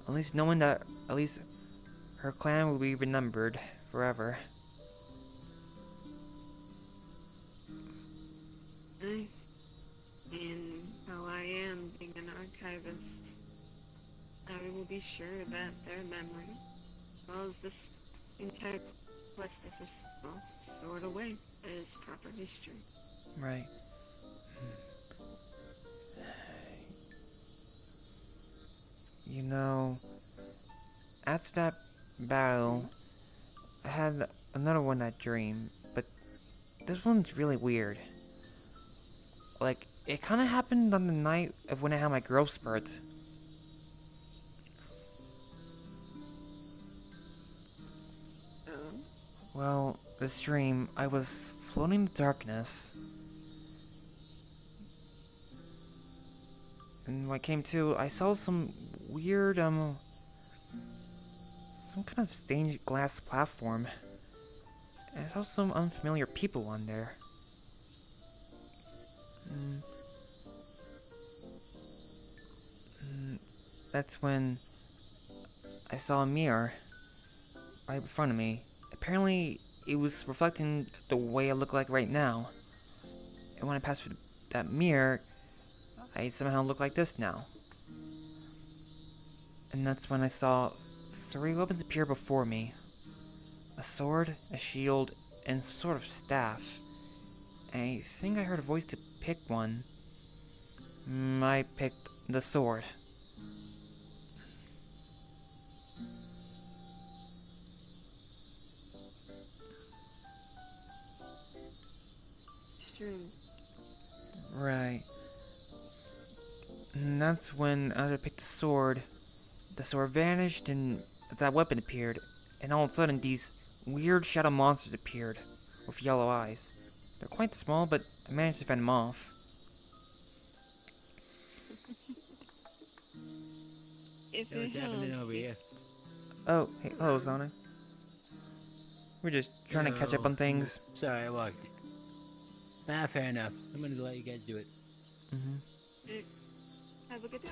At least knowing that, her clan will be remembered forever. And how I am being an archivist, I will be sure that their memory, as well as this entire quest is stored away as proper history. Right. After that battle, I had another one that dream, but this one's really weird. Like, it kind of happened on the night of when I had my growth spurt. Well, this dream, I was floating in the darkness. And when I came to, I saw some weird, some kind of stained glass platform. And I saw some unfamiliar people on there. That's when I saw a mirror right in front of me. Apparently, it was reflecting the way I look like right now. And when I passed through that mirror, I somehow look like this now. And that's when I saw 3 weapons appear before me. A sword, a shield, and some sort of staff. I think I heard a voice to pick one. I picked the sword. Strange. Right. And that's when I picked the sword vanished and that weapon appeared. And all of a sudden these weird shadow monsters appeared with yellow eyes. They're quite small, but I managed to fend them off. If What's happening over here? Oh, hey, hello, Sonic. We're just trying to catch up on things. Sorry, I walked it. Ah, fair enough. I'm gonna let you guys do it. Have a good day.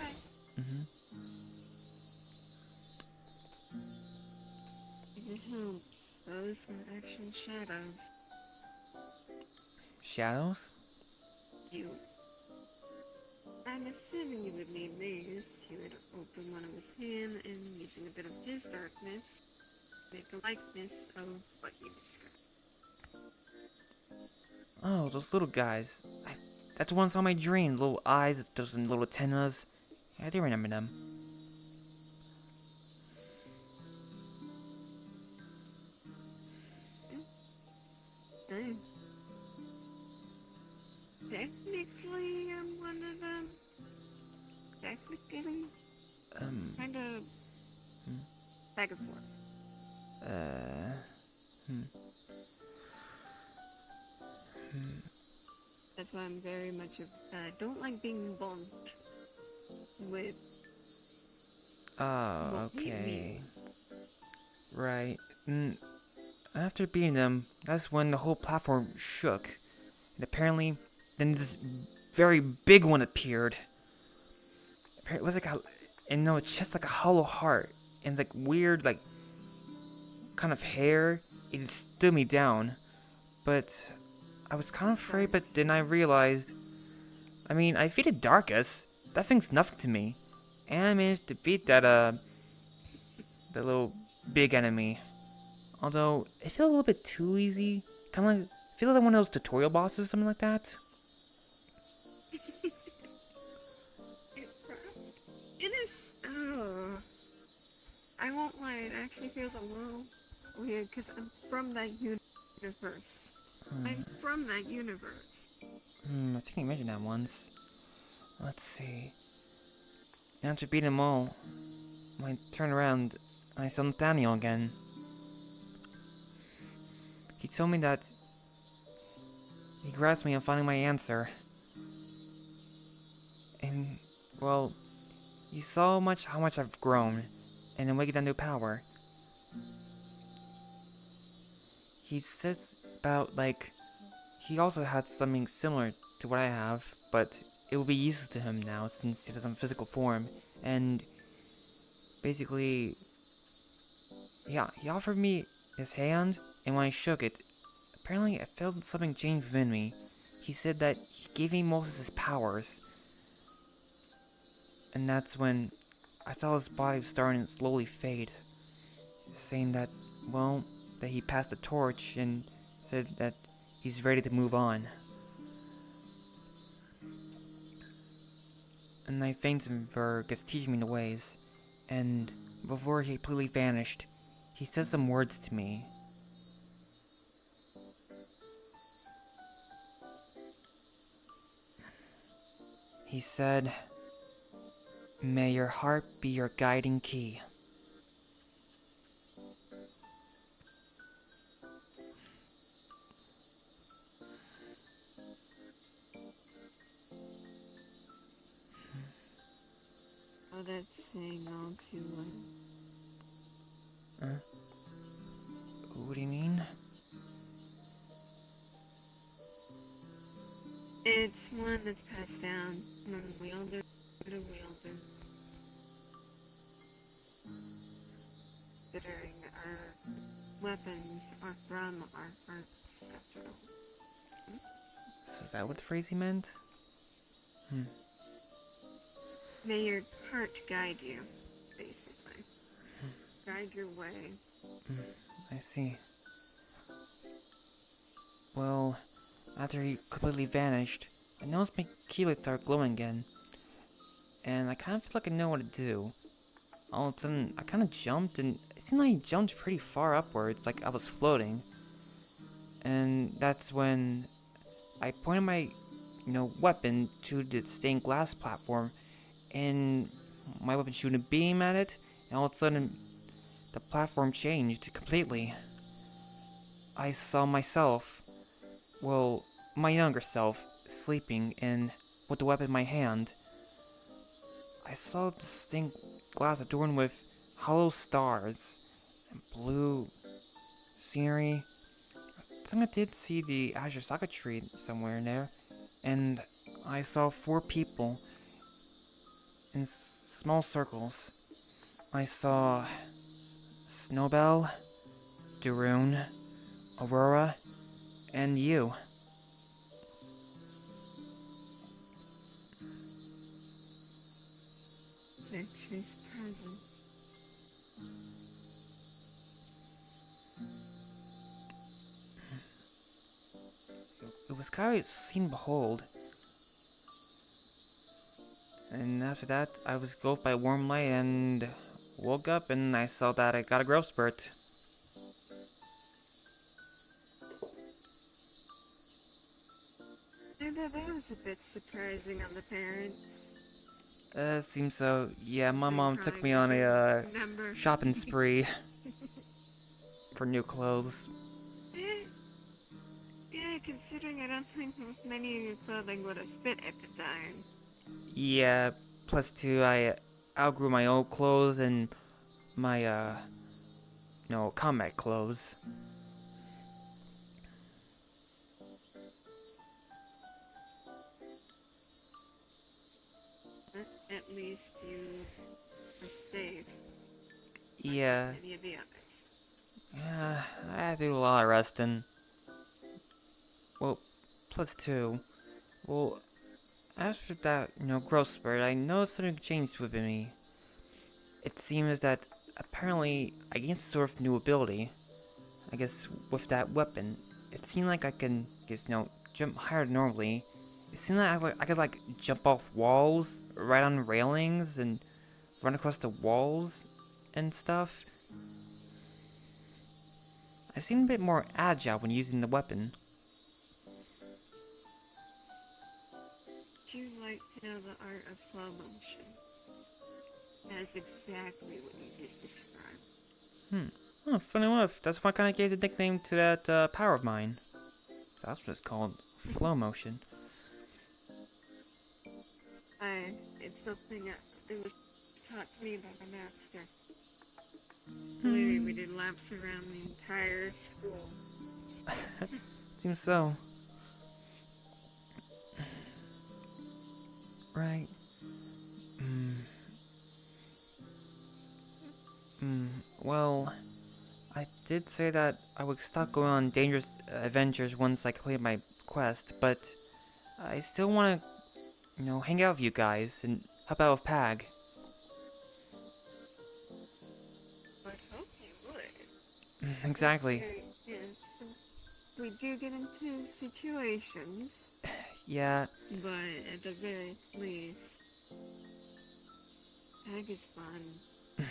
It helps. Those were actual shadows. Shadows? You. I'm assuming you would need these. He would open one of his hands and using a bit of his darkness, make a likeness of what you described. Oh, those little guys. That's the ones on my dream. Little eyes, those little antennas. I do remember them. Nice. Technically, I'm one of them. Technically. Kinda. Back and forth. That's why I'm very much don't like being bumped with. Oh, okay. Right. After beating them, that's when the whole platform shook. And apparently, then this very big one appeared. It was like it's just like a hollow heart. And like weird, like, kind of hair. It stood me down. But I was kind of afraid, but then I realized, I mean, I defeated Darkus. That thing's nothing to me. And I managed to beat that, the little big enemy. Although, it felt a little bit too easy. Kind of like, I feel like one of those tutorial bosses or something like that. It is. I won't lie, it actually feels a little weird because I'm from that universe. I'm from that universe. I think you mentioned that once. Let's see. After beating them all, I turned around and I saw Nathaniel again. He told me that he grasped me on finding my answer. And, well, he saw how much I've grown and awakened that new power. He says about, like, he also had something similar to what I have, but it will be useless to him now since he doesn't have physical form. And basically, yeah, he offered me his hand, and when I shook it, apparently I felt something change within me. He said that he gave me most of his powers. And that's when I saw his body starting to slowly fade. Saying that, well, that he passed the torch and said that he's ready to move on. And I thanked him for just teaching me the ways. And before he completely vanished, he said some words to me. He said, "May your heart be your guiding key." Oh, that's saying all too well. What do you mean? It's one that's passed down from wielder to wielder. Considering our weapons are from our hearts, after all. So is that what the phrase he meant? May your heart guide you, basically. Guide your way. I see. Well, after he completely vanished, I noticed my keylight started glowing again. And I kind of feel like I know what to do. All of a sudden, I kind of jumped, and it seemed like he jumped pretty far upwards, like I was floating. And that's when I pointed my, weapon to the stained glass platform, and my weapon shooting a beam at it, and all of a sudden, the platform changed completely. I saw myself, well, my younger self, sleeping and with the weapon in my hand. I saw the stained glass adorned with hollow stars and blue scenery. I think I did see the Orlandosaka tree somewhere in there, and I saw 4 people in small circles. I saw Snowbell, Daroon, Aurora, and you. Victory's present. It was kind of seen and behold. And after that, I was engulfed by warm light and woke up and I saw that I got a growth spurt. I bet that was a bit surprising on the parents. Seems so. Yeah, my mom took me on a shopping spree for new clothes. Yeah, considering I don't think many of your clothing would have fit at the time. Yeah, plus 2, I outgrew my old clothes and my, combat clothes. At least you are safe. Yeah. Any of the others. Yeah, I had to do a lot of resting. Well, plus 2. Well, after that, growth spurt, I noticed something changed within me. It seems that apparently I gained some sort of new ability. I guess with that weapon, it seemed like I can just, jump higher than normally. It seemed like I could jump off walls, right on railings, and run across the walls and stuff. I seemed a bit more agile when using the weapon. Would you like to know the art of flow motion? That's exactly what you just described. Oh, funny enough, that's why I kind of gave the nickname to that power of mine. So that's what it's called, flow motion. It's something that was taught to me by my master. Believe me, we did laps around the entire school. Seems so. Right. Well, I did say that I would stop going on dangerous adventures once I cleared my quest, but I still want to, hang out with you guys and help out with Pag. I hope you would. Exactly. Yeah, so we do get into situations. Yeah. But at the very least, Pag is fun.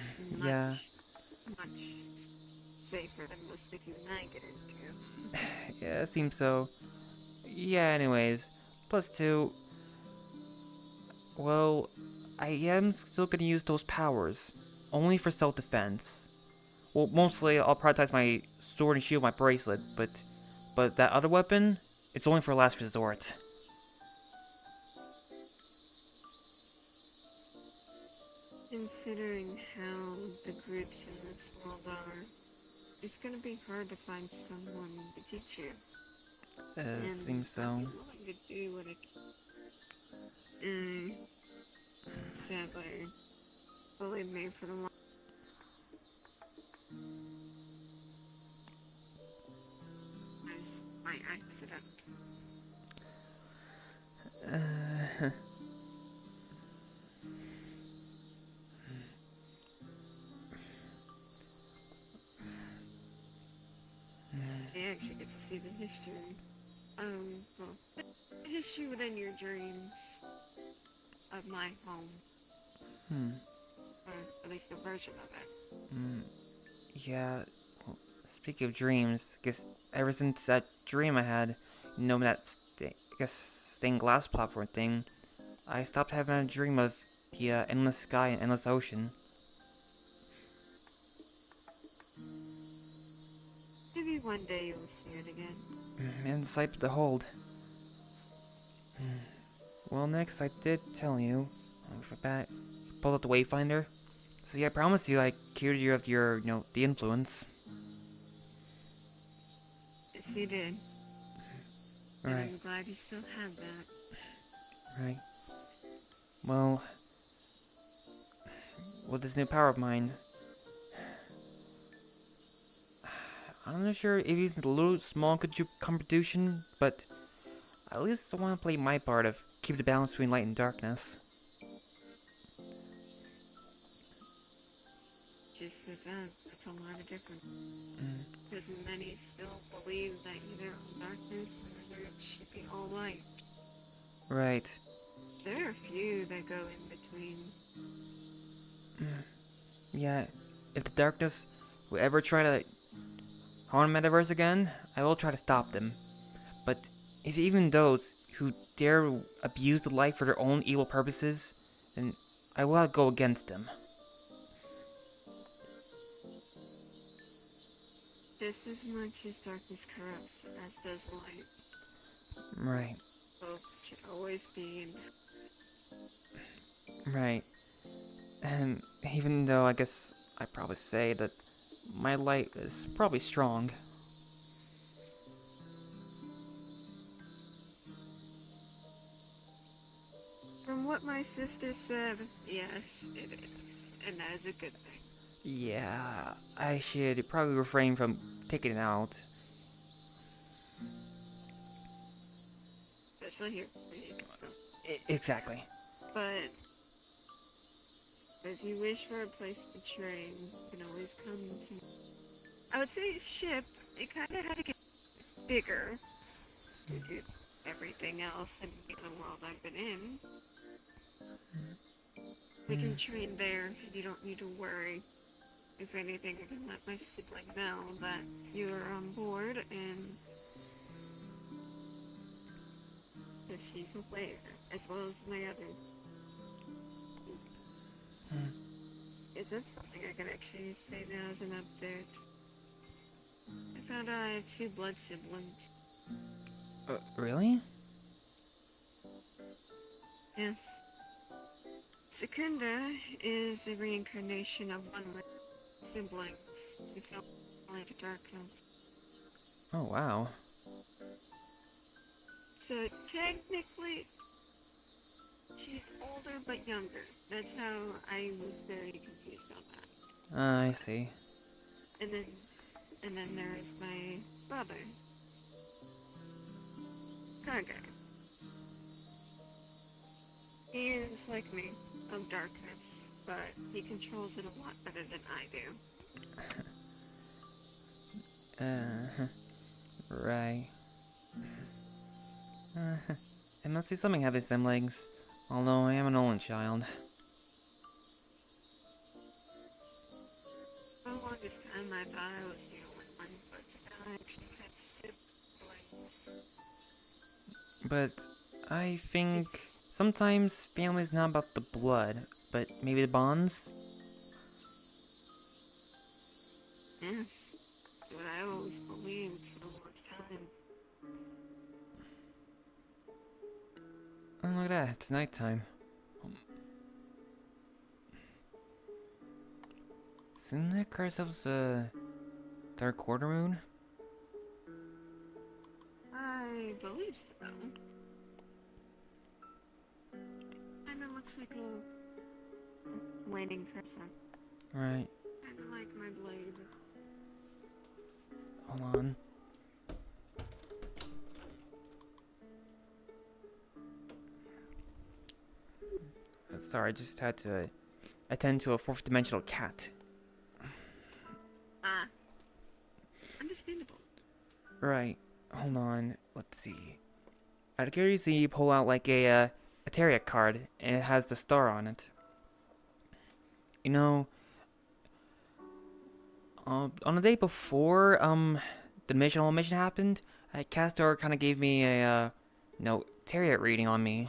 Yeah. Much safer than most things you and I get into. Yeah, it seems so. Yeah, anyways. Plus 2. Well, I am still gonna use those powers, only for self-defense. Well, mostly I'll prioritize my sword and shield, my bracelet, but that other weapon, it's only for last resort. Considering how the groups in this world are, it's gonna be hard to find someone to teach you. Seems so. I'm willing to do what I can. Sadly, believe me, for the long was by accident. I actually get to see the history. Well, the history within your dreams of my home. Or at least a version of it. Yeah, well, speaking of dreams, I guess ever since that dream I had, that stained glass platform thing, I stopped having a dream of the endless sky and endless ocean. Maybe one day you'll see it again. And sight to behold. Well, next I did tell you, pulled out the Wayfinder. So yeah, I promise you I cured you of your, the influence. Yes, you did. Right. And I'm glad you still have that. Right. Well, with this new power of mine, I'm not sure if it's a little small contribution, but at least I want to play my part of keep the balance between light and darkness. Just with that, that's a lot of difference. Because many still believe that either all darkness or it should be all light. Right. There are a few that go in between. Yeah, if the darkness will ever try to harm Metaverse again, I will try to stop them. But if even those who dare abuse the light for their own evil purposes, then I will go against them. Just as much as darkness corrupts as does light. Right. Both should always be in. Right. And even though I guess I'd probably say that my light is probably strong. From what my sister said, yes, it is. And that is a good thing. Yeah, I should probably refrain from taking it out. Especially here. So. Exactly. But if you wish for a place to train, you can always come to. I would say ship. It kind of had to get bigger due to everything else in the world I've been in. We can train there. You don't need to worry. If anything, I can let my sibling know that you are on board and that she's a player, as well as my other. Is that something I can actually say now as an update? I found out I have 2 blood siblings. Really? Yes. Secunda is the reincarnation of one of my siblings who fell into darkness. Oh, wow. So technically, she's older but younger. That's how I was very confused on that. I see. And then there is my brother, Kaga. He is like me, of darkness, but he controls it a lot better than I do. Right. It must be something having siblings, although I am an only child. For the longest time, I thought I was the only one, but I actually had siblings. But I think Sometimes family's not about the blood, but maybe the bonds? Yeah, what I always believed for a long time. Oh, look at that, it's nighttime. Isn't that ourselves a dark quarter moon? I believe so. Kinda looks like a waning crescent. Right. Kinda like my blade. Hold on. Sorry, I just had to attend to a fourth dimensional cat. Ah. Understandable. Right. Hold on. Let's see. I'd curiously pull out like a tarot card, and it has the star on it. You know, on the day before the mission happened, Castor kind of gave me a tarot reading on me.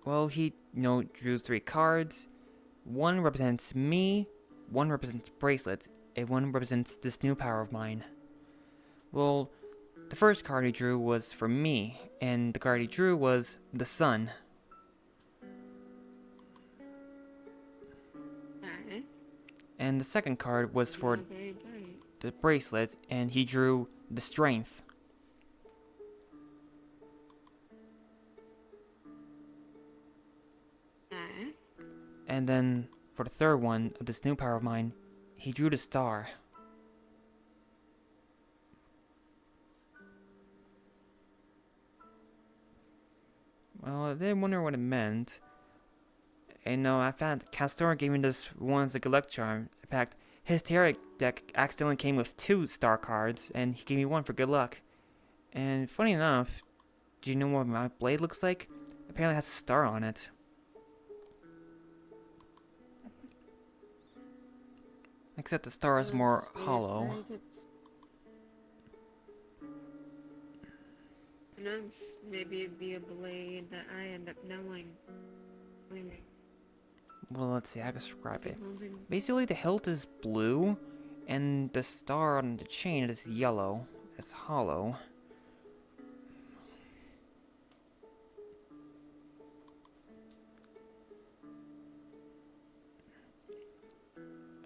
Well, he drew 3 cards. One represents me, one represents bracelets, and one represents this new power of mine. Well, the first card he drew was for me, and the card he drew was the sun. Alright. And the second card was for the bracelets, and he drew the strength. Alright. And then for the third one of this new power of mine, he drew the star. Well, I did wonder what it meant. And no, I found Castor gave me this one as a good luck charm. In fact, his tarot deck accidentally came with 2 star cards, and he gave me 1 for good luck. And funny enough, do you know what my blade looks like? Apparently it has a star on it. Except the star is more hollow. Who knows? Maybe it'd be a blade that I end up knowing. Well, let's see, I can describe it. Basically, the hilt is blue, and the star on the chain is yellow. It's hollow.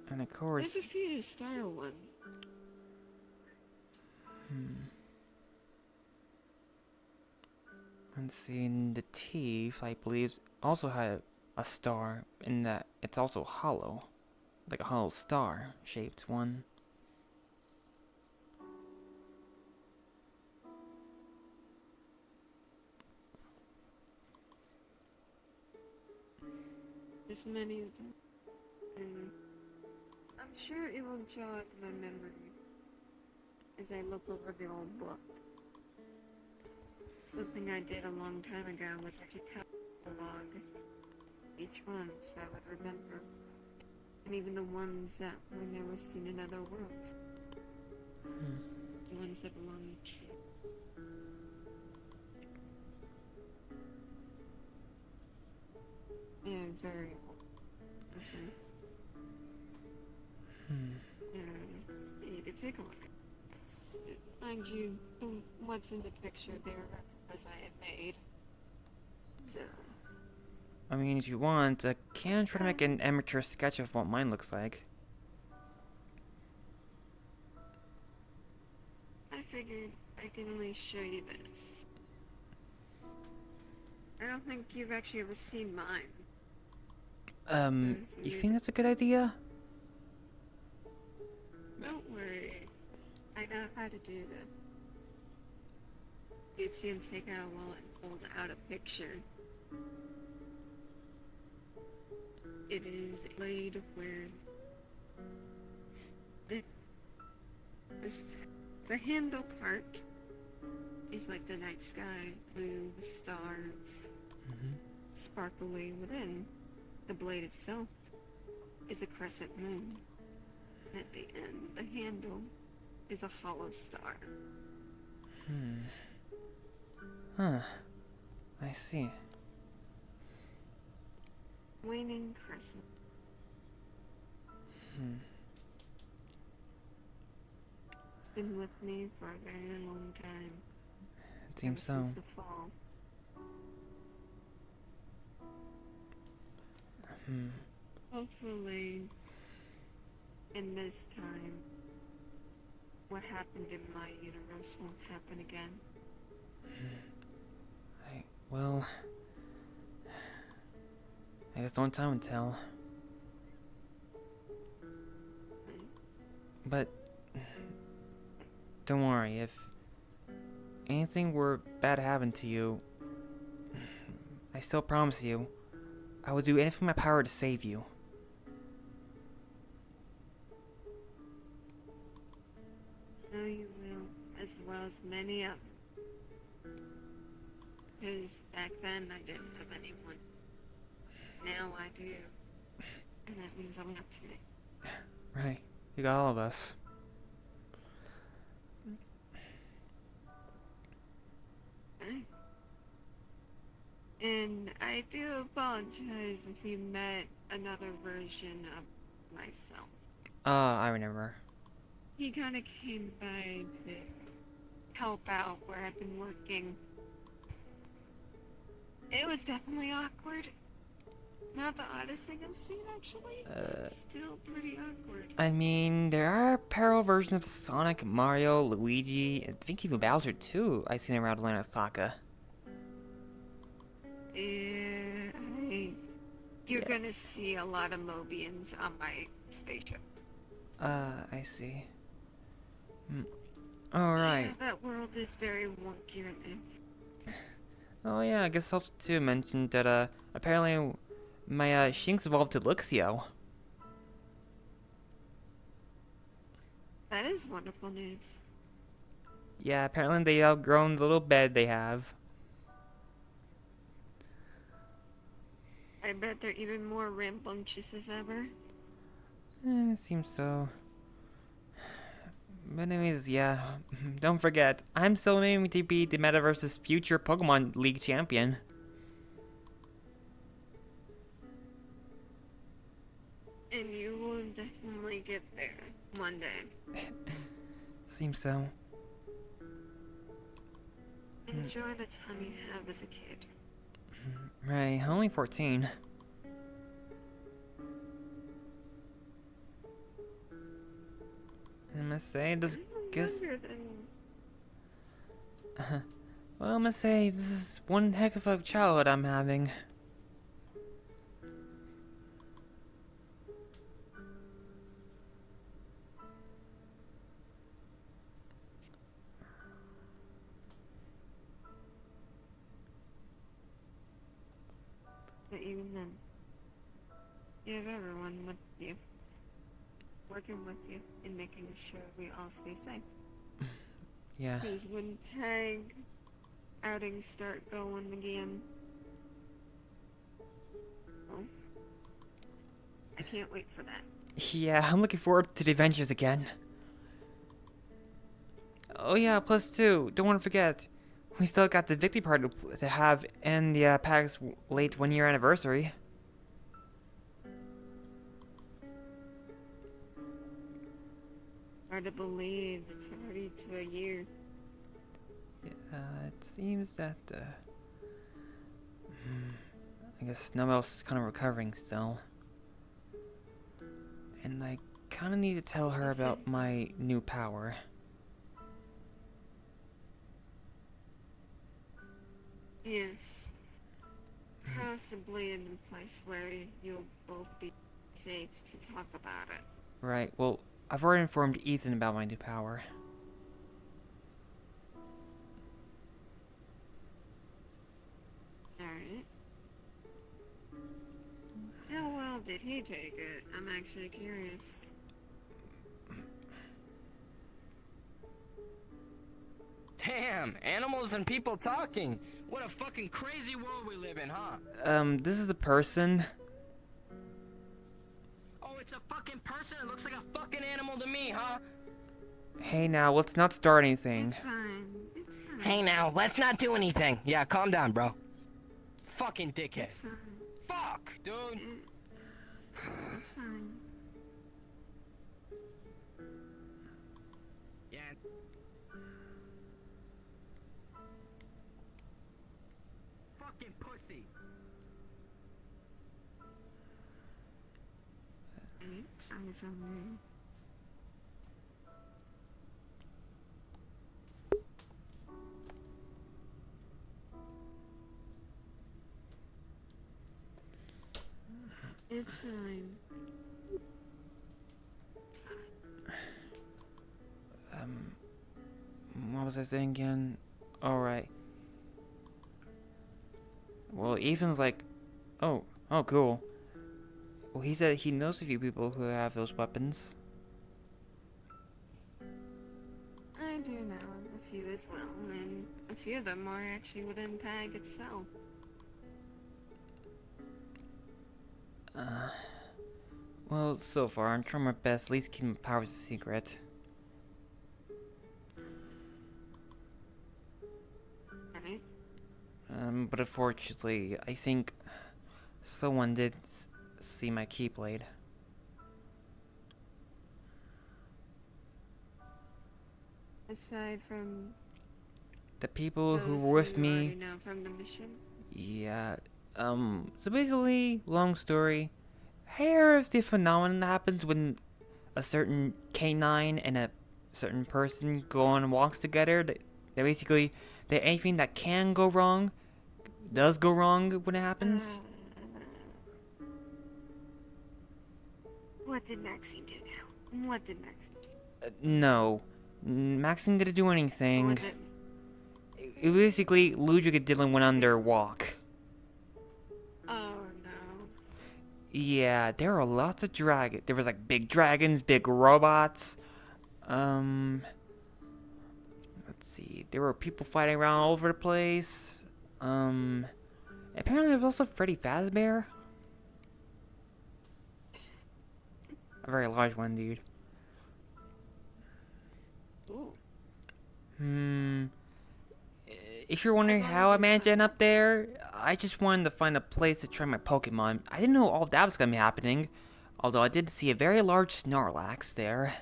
And of course... There's a few star ones. Let's see, and the teeth, I believe, also had a star in that it's also hollow. Like a hollow star shaped one. There's many of them. I'm sure it will jog my memory as I look over the old book. Something I did a long time ago was I could catalog each one so I would remember. And even the ones that were never seen in other worlds. The ones that belong to yeah, very old. You need to take a look. Mind you, what's in the picture there as I had made. So. I mean, if you want, I can try to make an amateur sketch of what mine looks like. I figured I can only show you this. I don't think you've actually ever seen mine. You think that's a good idea? Don't worry. I know how to do this. You'd see him take out a wallet and hold out a picture. It is a blade where the handle part is like the night sky, blue, stars, sparkly within. The blade itself is a crescent moon. At the end, the handle is a hollow star. Huh. I see. Waning crescent. It's been with me for a very long time. It seems so. Ever since the fall. Hopefully, in this time, what happened in my universe won't happen again. Well, I guess the only time will tell. But don't worry, if anything were bad to happen to you, I still promise you, I will do anything in my power to save you. No, you will, as well as many others. Because back then I didn't have anyone. Now I do. And that means a lot to me. Right, you got all of us. Right. And I do apologize if you met another version of myself. I remember. He kind of came by to help out where I've been working. It was definitely awkward. Not the oddest thing I've seen, actually. It's still pretty awkward. I mean, there are parallel versions of Sonic, Mario, Luigi, and I think even Bowser too I've seen around Orlandosaka. You're gonna see a lot of Mobians on my spaceship. I see. Alright. Yeah, that world is very wonky right now. Oh yeah, I guess I'll to mention that, apparently my, Shinx evolved to Luxio. That is wonderful news. Yeah, apparently they outgrown the little bed they have. I bet they're even more rambunctious as ever. It seems so. But anyways, yeah, don't forget, I'm still aiming to be the Metaverse's future Pokemon League champion. And you will definitely get there one day. Seems so. Enjoy the time you have as a kid. Right, only 14. I must say, this guess. Well, I must say, this is one heck of a childhood I'm having. But even then, you have everyone with you, working with you, and making sure we all stay safe. Yeah. Because when PEG outings start going again, oh, I can't wait for that. Yeah, I'm looking forward to the adventures again. Oh yeah, plus two, don't want to forget, we still got the victory party to have and the PAG's late 1-year anniversary. Hard to believe it's already to a year. Yeah, it seems that, I guess Snowbell's kind of recovering still. And I kind of need to tell her about my new power. Yes. Possibly in a place where you'll both be safe to talk about it. Right, well, I've already informed Ethan about my new power. Alright. How well did he take it? I'm actually curious. Damn, animals and people talking. What a fucking crazy world we live in, huh? This is a person. Oh, it's a fucking person? It looks like a fucking animal to me, huh? Hey now, let's not start anything. It's fine. It's fine. Hey now, let's not do anything. Yeah, calm down, bro. fucking dickhead. It's fine. Fuck, dude. It's fine. Yeah. Fucking pussy. Eyes on me. It's fine. It's fine. What was I saying again? Alright. Well, Ethan's like, oh, cool. Well, he said he knows a few people who have those weapons. I do know a few as well, and a few of them are actually within PAG itself. Well, so far, I'm trying my best, at least keep my powers a secret. Right? But unfortunately, I think someone did see my keyblade. Aside from The people who those were with you already me, know from the mission? yeah, so basically, long story, hear of the phenomenon that happens when a certain canine and a certain person go on walks together. They basically, anything that can go wrong, does go wrong when it happens. What did Maxine do now? What did Maxine do? No, Maxine didn't do anything. What was it? It basically, Ludwig and Dylan went on their walk. Oh no. Yeah, there were lots of dragons. There was like big dragons, big robots. Let's see. There were people fighting around all over the place. Apparently there was also Freddy Fazbear. A very large one, dude. Ooh. If you're wondering how I managed to end up there, I just wanted to find a place to try my Pokemon. I didn't know all that was gonna be happening, although I did see a very large Snorlax there.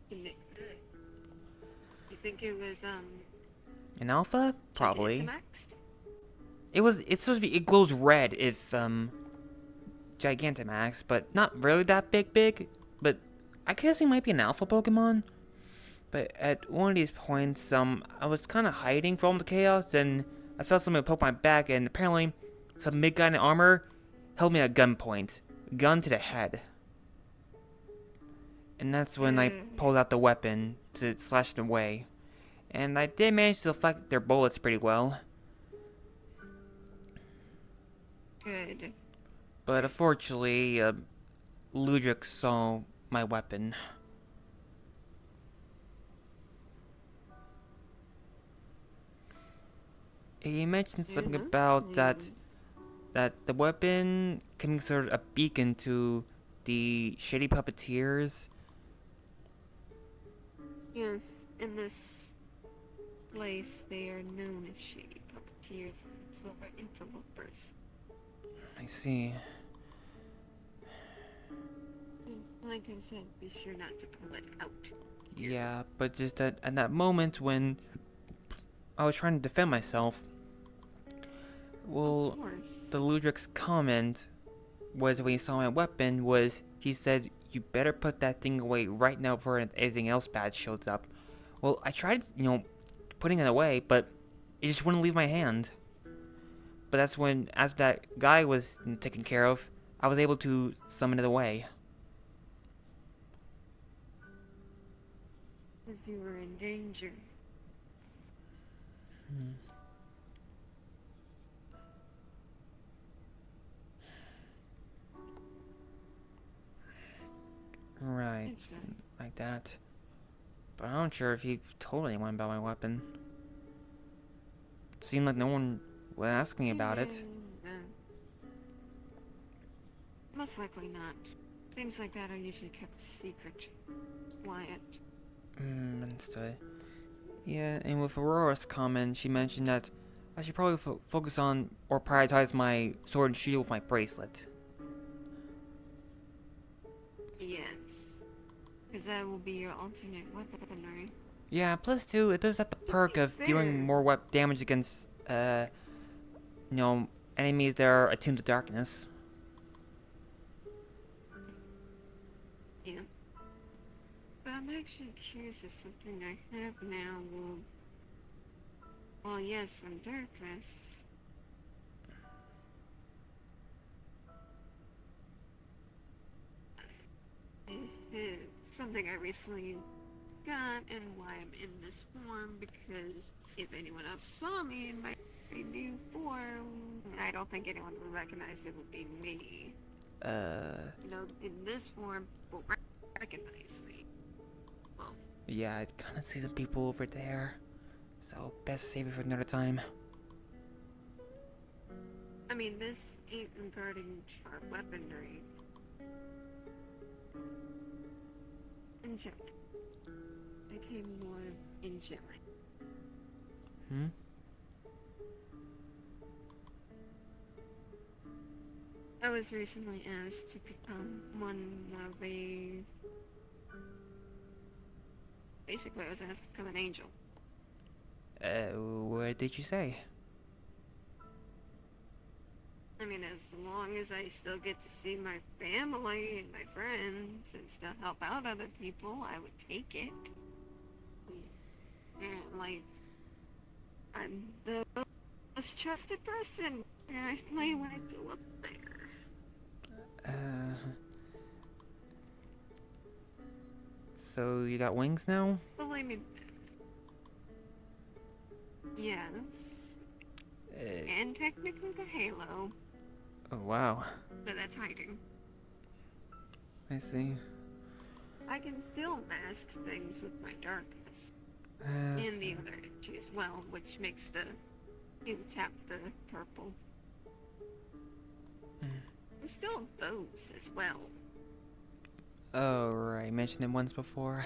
You think it was An alpha? Probably. Gigantamaxed? It's supposed to be, it glows red if Gigantamax, but not really that big, but I guess he might be an alpha Pokemon. But at one of these points, I was kind of hiding from the chaos, and I felt something poke my back, and apparently, some big guy in armor held me at gunpoint, gun to the head. And that's when I pulled out the weapon to slash them away. And I did manage to deflect their bullets pretty well. Good. But unfortunately, Ludwig saw my weapon. He mentioned something about that the weapon can sort of a beacon to the shady puppeteers. Yes, in this place they are known as shady puppeteers and silver interlopers. I see. Like I said, be sure not to pull it out. Yeah, but just at that moment when I was trying to defend myself, well, the Ludwig's comment was when he saw my weapon was he said, "You better put that thing away right now before anything else bad shows up." Well, I tried, putting it away, but it just wouldn't leave my hand. But that's when, as that guy was taken care of, I was able to summon it away. Because you were in danger. Right, like that. But I'm not sure if he told anyone about my weapon. It seemed like no one would ask me about it. Most likely not. Things like that are usually kept secret. Quiet. Understood. Yeah, and with Aurora's comment, she mentioned that I should probably focus on or prioritize my sword and shield with my bracelet. Yes. Because that will be your alternate weaponry. Yeah, plus 2, it does have the perk of dealing more damage against, enemies that are attuned to darkness. Yeah. But I'm actually curious if something I have now will... Well, yes, I'm darkness. It's something I recently got and why I'm in this form, because if anyone else saw me in my new form, I don't think anyone would recognize it would be me. You know, in this form, will recognize me. Well, Yeah, I kind of see some people over there, so best save it for another time. I mean, this ain't regarding our weaponry. Angelic. I came more angelic. I was recently asked to become one of a... Basically, I was asked to become an angel. What did you say? I mean, as long as I still get to see my family and my friends and still help out other people, I would take it. Apparently, I'm the most trusted person, and I play when I go up there. So you got wings now? Believe me. Yes. And technically the halo. Oh, wow. But that's hiding. I see. I can still mask things with my darkness. And the other energy as well, which makes you tap the purple. There's still those as well. Oh, right. Mentioned it once before.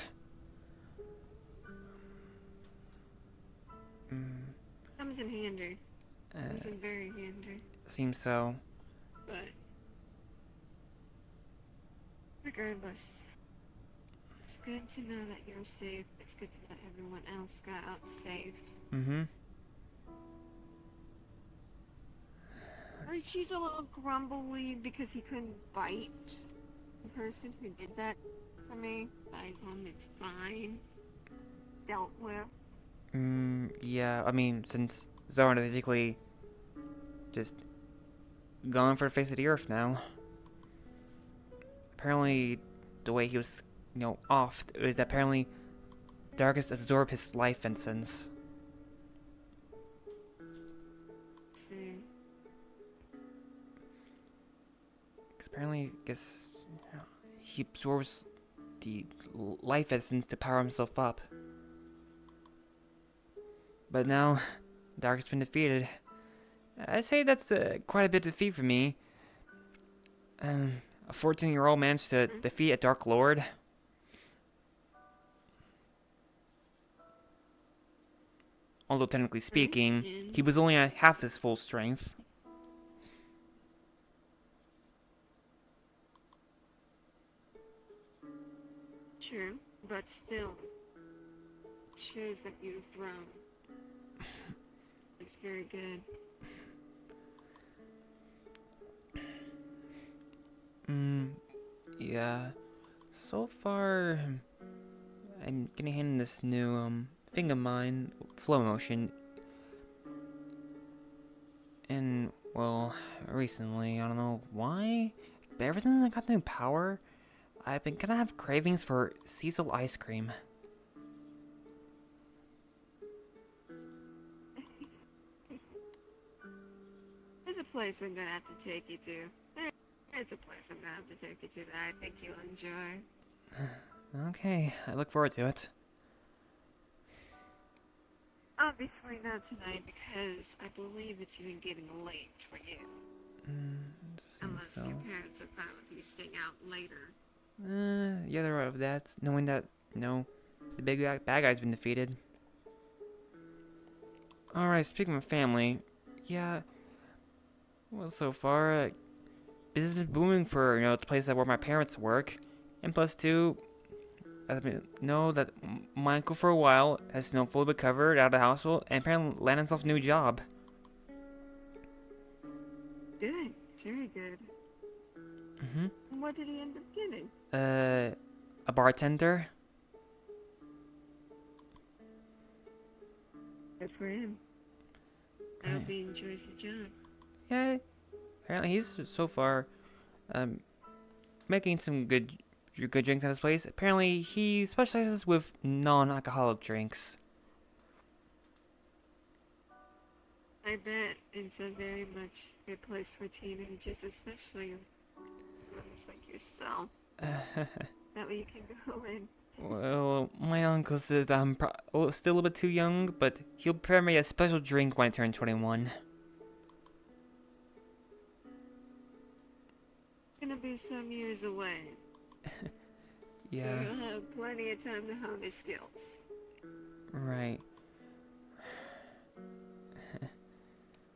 Comes in handy. Comes in very handy. Seems so. But regardless, it's good to know that you're safe. It's good to know that everyone else got out safe. Archie's a little grumbly because he couldn't bite the person who did that to me. I told him it's fine. Dealt with. Yeah, I mean, since Zoran is basically just gone for the face of the earth now. Apparently, the way he was, off, is that apparently Darkness absorbed his life essence. Apparently, I guess, he absorbs the life essence to power himself up. But now, Dark has been defeated. I'd say that's quite a bit of defeat for me. A 14-year-old managed to defeat a Dark Lord. Although technically speaking, he was only at half his full strength. True, but still, it shows that you've grown. It's very good. Yeah. So far, I'm getting handed this new thing of mine, flow motion. And, well, recently, I don't know why, but ever since I got new power, I've been gonna have cravings for Cecil ice cream. There's a place I'm gonna have to take you to. There's a place I'm gonna have to take you to that I think you'll enjoy. Okay, I look forward to it. Obviously not tonight because I believe it's even getting late for you. Unless your parents are fine with you staying out later. Yeah, they're right with that. Knowing that, the big bad guy's been defeated. Alright, speaking of family, yeah, well, so far, business has been booming for, the place where my parents work. And plus two, I know that my uncle for a while has, fully recovered out of the hospital and apparently landed himself a new job. Good. Very good. Mm-hmm. What did he end up getting? A bartender. Good for him. I hope he enjoys the job. Yeah, apparently he's so far, making some good drinks at his place. Apparently he specializes with non-alcoholic drinks. I bet it's a very much good place for teenagers, especially ones like yourself. That way you can go in. Well, my uncle says that I'm still a little bit too young, but he'll prepare me a special drink when I turn 21. It's gonna be some years away. Yeah. So you'll have plenty of time to hone his skills. Right.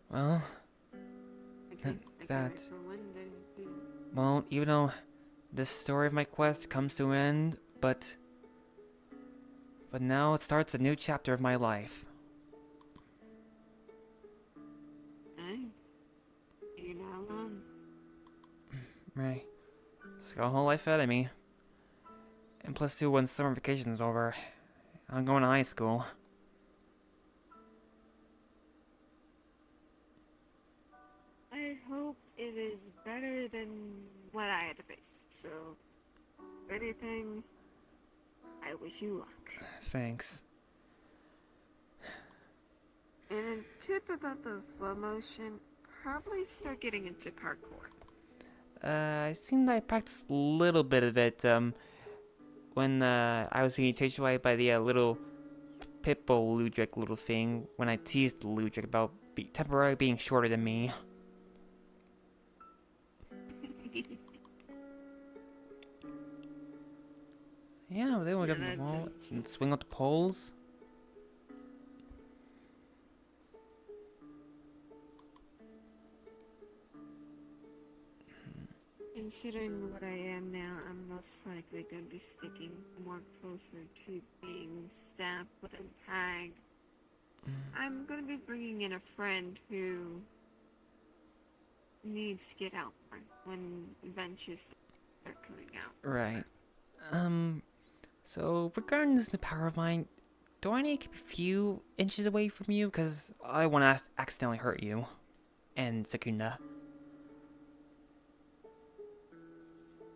Well, that. Well, even though this story of my quest comes to an end, but now it starts a new chapter of my life. You're not alone. Right. Just got a whole life ahead of me. And plus two, when summer vacation is over, I'm going to high school. I hope it is better than what I had to face. So, if anything, I wish you luck. Thanks. And a tip about the flow motion, probably start getting into parkour. I seen that I practiced a little bit of it, when, I was being chased away by the, little pitbull Ludwig little thing, when I teased Ludwig about temporarily being shorter than me. Yeah, they will get the wall and swing up the poles. Considering what I am now, I'm most likely going to be sticking more closer to being stabbed with a tag. I'm going to be bringing in a friend who needs to get out more when adventures start coming out. Right. So regarding this new power of mine, do I need to keep a few inches away from you? Because I want to accidentally hurt you. And Secunda.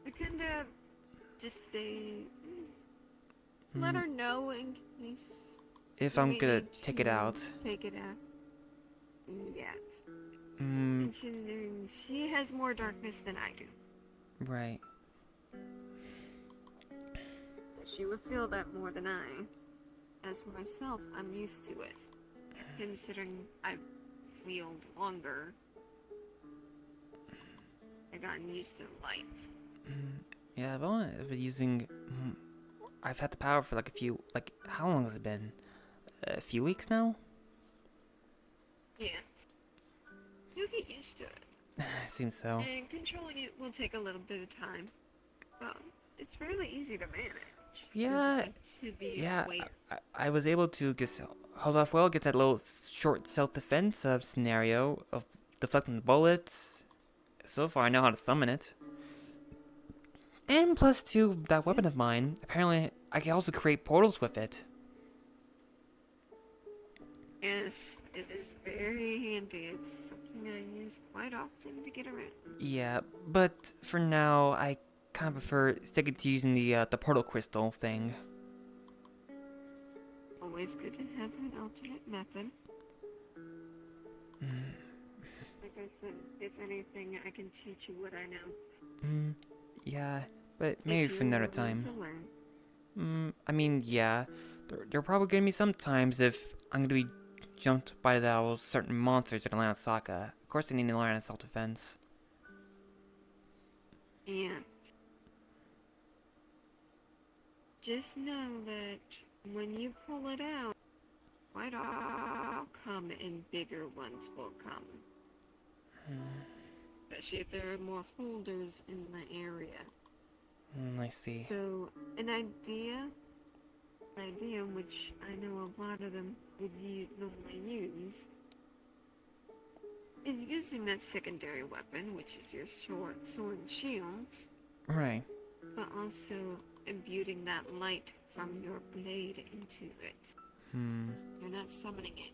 Secunda, just stay... Let her know in case... If I'm gonna take it out. Take it out. Yes. And she has more darkness than I do. Right. She would feel that more than I. As for myself, I'm used to it. Considering I've wheeled longer, I've gotten used to light. Yeah, I've been using... I've had the power for how long has it been? A few weeks now? Yeah. You'll get used to it. Seems so. And controlling it will take a little bit of time. But it's really easy to manage. Yeah, to be yeah. aware. I was able to just hold off well, get that little short self-defense scenario of deflecting the bullets. So far, I know how to summon it. And plus two, that weapon of mine, apparently I can also create portals with it. Yes, it is very handy. It's something I use quite often to get around. Yeah, but for now, I kind of prefer sticking to using the portal crystal thing. Always good to have an alternate method. Like I said, if anything, I can teach you what I know. Yeah, but maybe for another time. I mean, yeah, there are probably gonna be some times if I'm gonna be jumped by those certain monsters in Orlandosaka. Of course, I need to learn self-defense. Yeah. Just know that when you pull it out, quite often now come and bigger ones will come. Especially if there are more holders in the area. I see. So, an idea which I know a lot of them would normally use, is using that secondary weapon, which is your sword and shield. Right. But also imbuing that light from your blade into it. You're not summoning it,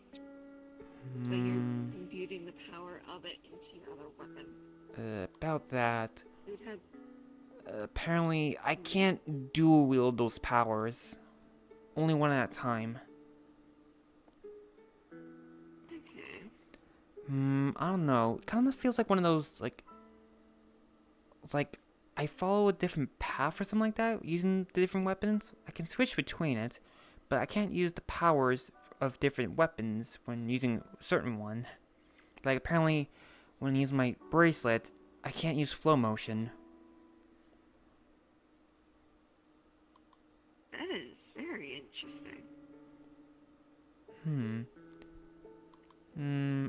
but you're imbuing the power of it into your other weapon. About that. You'd have... Apparently, I can't dual wield those powers. Only one at a time. Okay. I don't know. It kind of feels like one of those, like... It's like, I follow a different path or something like that, using the different weapons. I can switch between it, but I can't use the powers of different weapons when using a certain one. Like, apparently, when I use my bracelet, I can't use flow motion. That is very interesting.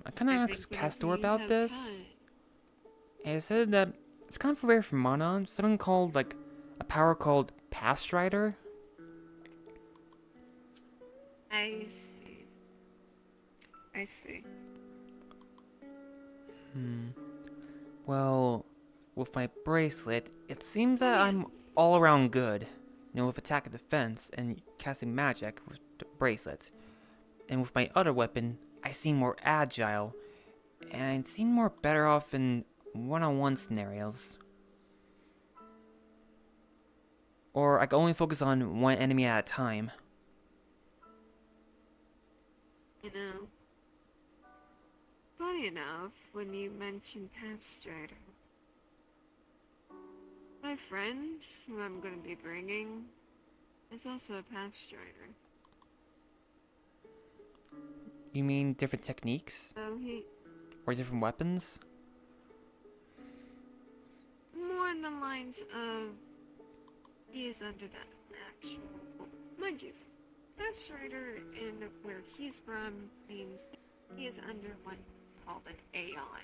I kind of asked Castor about this. And it said that it's kind of rare for mana. Something called, like, a power called Path Strider. I see. I see. Well, with my bracelet, it seems that I'm all around good. You know, with attack and defense and casting magic with the bracelet. And with my other weapon, I seem more agile. And I seem more better off in one-on-one scenarios. Or I can only focus on one enemy at a time. You know, funny enough, when you mentioned Path Strider, my friend, who I'm going to be bringing, is also a Path Strider. You mean different techniques? So Or different weapons? more in the lines of, he is under that actual, mind you, Path Strider and where he's from means he is under what's called an AI.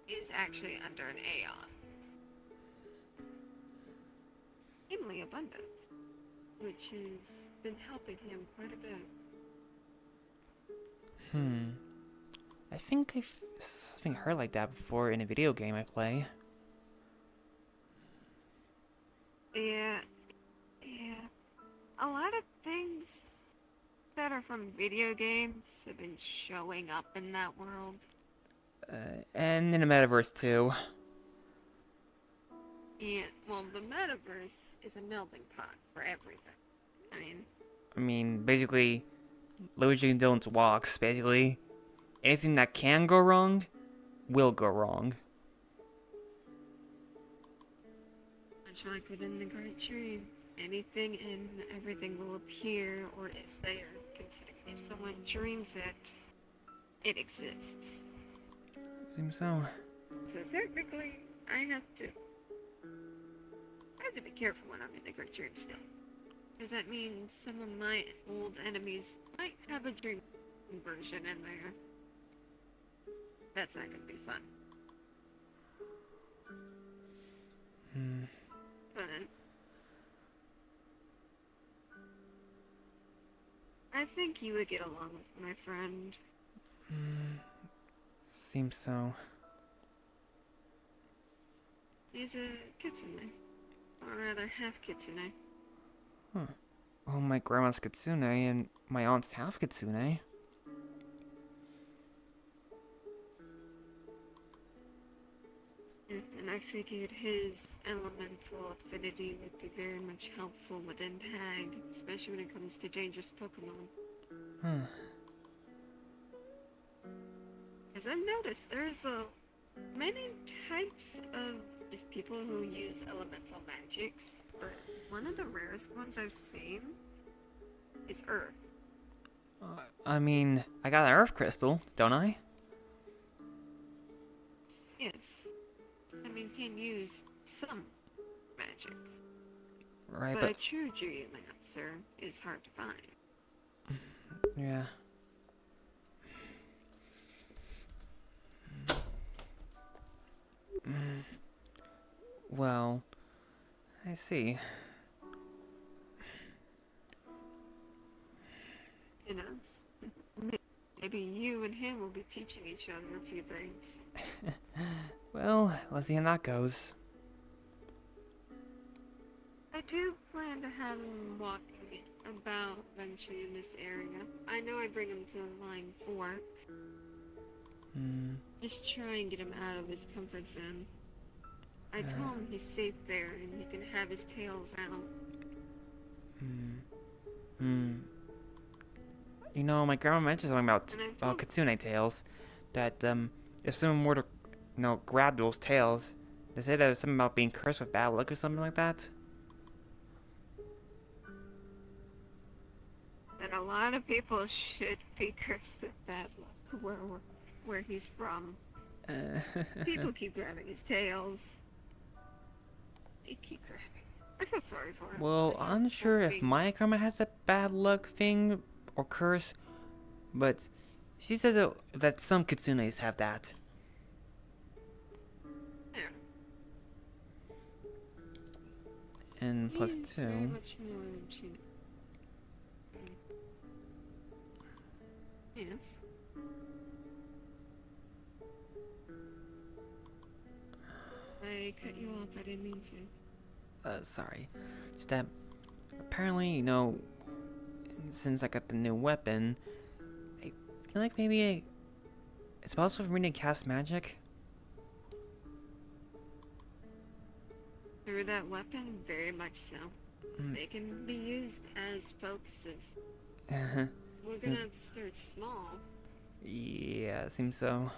He is actually under an AI. Namely Abundance, which has been helping him quite a bit. I think I've heard like that before in a video game I play. Yeah. A lot of things that are from video games have been showing up in that world. And in the metaverse too. Yeah, well, the metaverse is a melting pot for everything. I mean, basically, Luigi and Dylan's walks, basically. Anything that can go wrong, will go wrong. Much like within the Great Tree, anything and everything will appear or is there. Considering if someone dreams it, it exists. Seems so. So technically, I have to be careful when I'm in the Great Dream still. Because that means some of my old enemies might have a dream version in there. That's not gonna be fun. But I think you would get along with my friend. Seems so. He's a kitsune. Or rather, half kitsune. Huh. Oh, my grandma's kitsune and my aunt's half kitsune. And I figured his elemental affinity would be very much helpful within Tag, especially when it comes to dangerous Pokemon. As I've noticed, there's many types of just people who use elemental magics, but one of the rarest ones I've seen is Earth. I mean, I got an Earth Crystal, don't I? Yes. I mean, can use some magic. right? But a true geomancer is hard to find. Yeah. Well, I see. You know, maybe you and him will be teaching each other a few things. Well, let's see how that goes. I do plan to have him walking about eventually in this area. I know I bring him to line 4. Just try and get him out of his comfort zone. I told him he's safe there and he can have his tails out. You know, my grandma mentioned something about kitsune tails. That if someone were to, grab those tails, they said there was something about being cursed with bad luck or something like that. That a lot of people should be cursed with bad luck where he's from. People keep grabbing his tails. They keep grabbing. I feel sorry for him. Well, I'm not sure if my grandma has a bad luck thing or curse, but she says that some kitsunes have that. Yeah. And plus He's very 2. much more into... Yes. I cut you off, I didn't mean to. Sorry. Just that, apparently, since I got the new weapon, I feel like maybe it's possible for me to cast magic. Through that weapon, very much so. They can be used as focuses. We're gonna have to start small. Yeah, it seems so.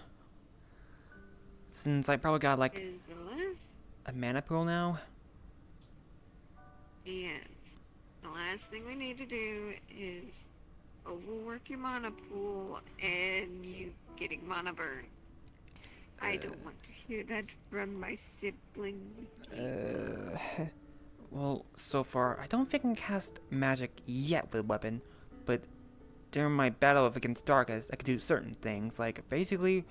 Since I probably got like a mana pool now. Yes. The last thing we need to do is overwork your mana pool and you getting mana burn. I don't want to hear that from my sibling. Well, so far, I don't think I can cast magic yet with a weapon, but during my battle against Darkest, I could do certain things, like basically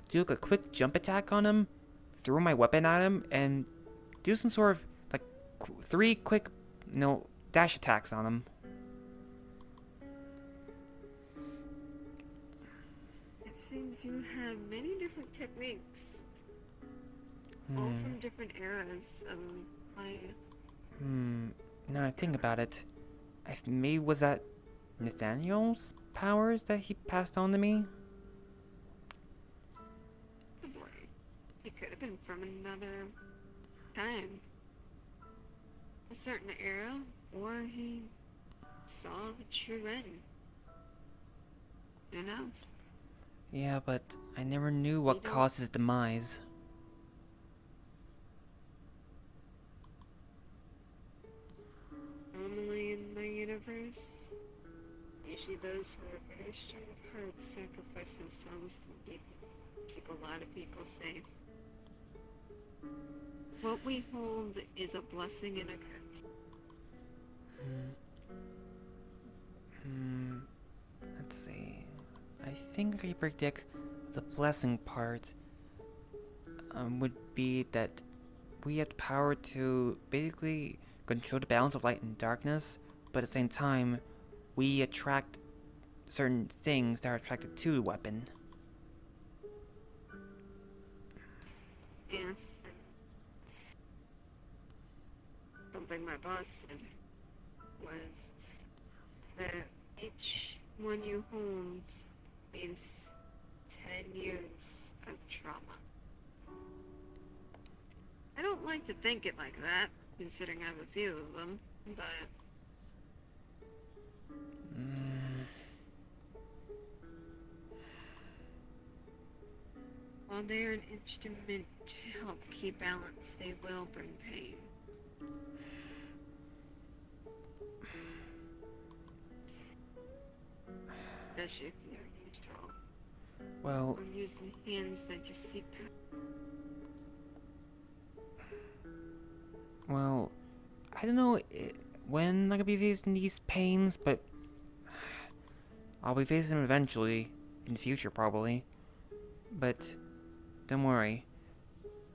do like a quick jump attack on him, throw my weapon at him, and do some sort of like 3 quick, dash attacks on him. It seems you have many different techniques, all from different eras of my... Now I think about it, maybe was that Nathaniel's powers that he passed on to me? It could have been from another time, a certain era, or he saw the true end. You know? Yeah, but I never knew what caused his demise. Normally in my universe, usually those who are very strong of heart sacrifice themselves to keep a lot of people safe. What we hold is a blessing and a curse. Let's see. I think I predict the blessing part would be that we have the power to basically control the balance of light and darkness, but at the same time, we attract certain things that are attracted to the weapon. Yes. Something my boss said was that each one you hold means 10 years of trauma. I don't like to think it like that, considering I have a few of them, but... While they are an instrument to help keep balance, they will bring pain. Especially if they're used wrong. Well... Or used in hands that just seek power. Well, I I don't know when I'm gonna be facing these pains, but I'll be facing them eventually, in the future probably. But don't worry,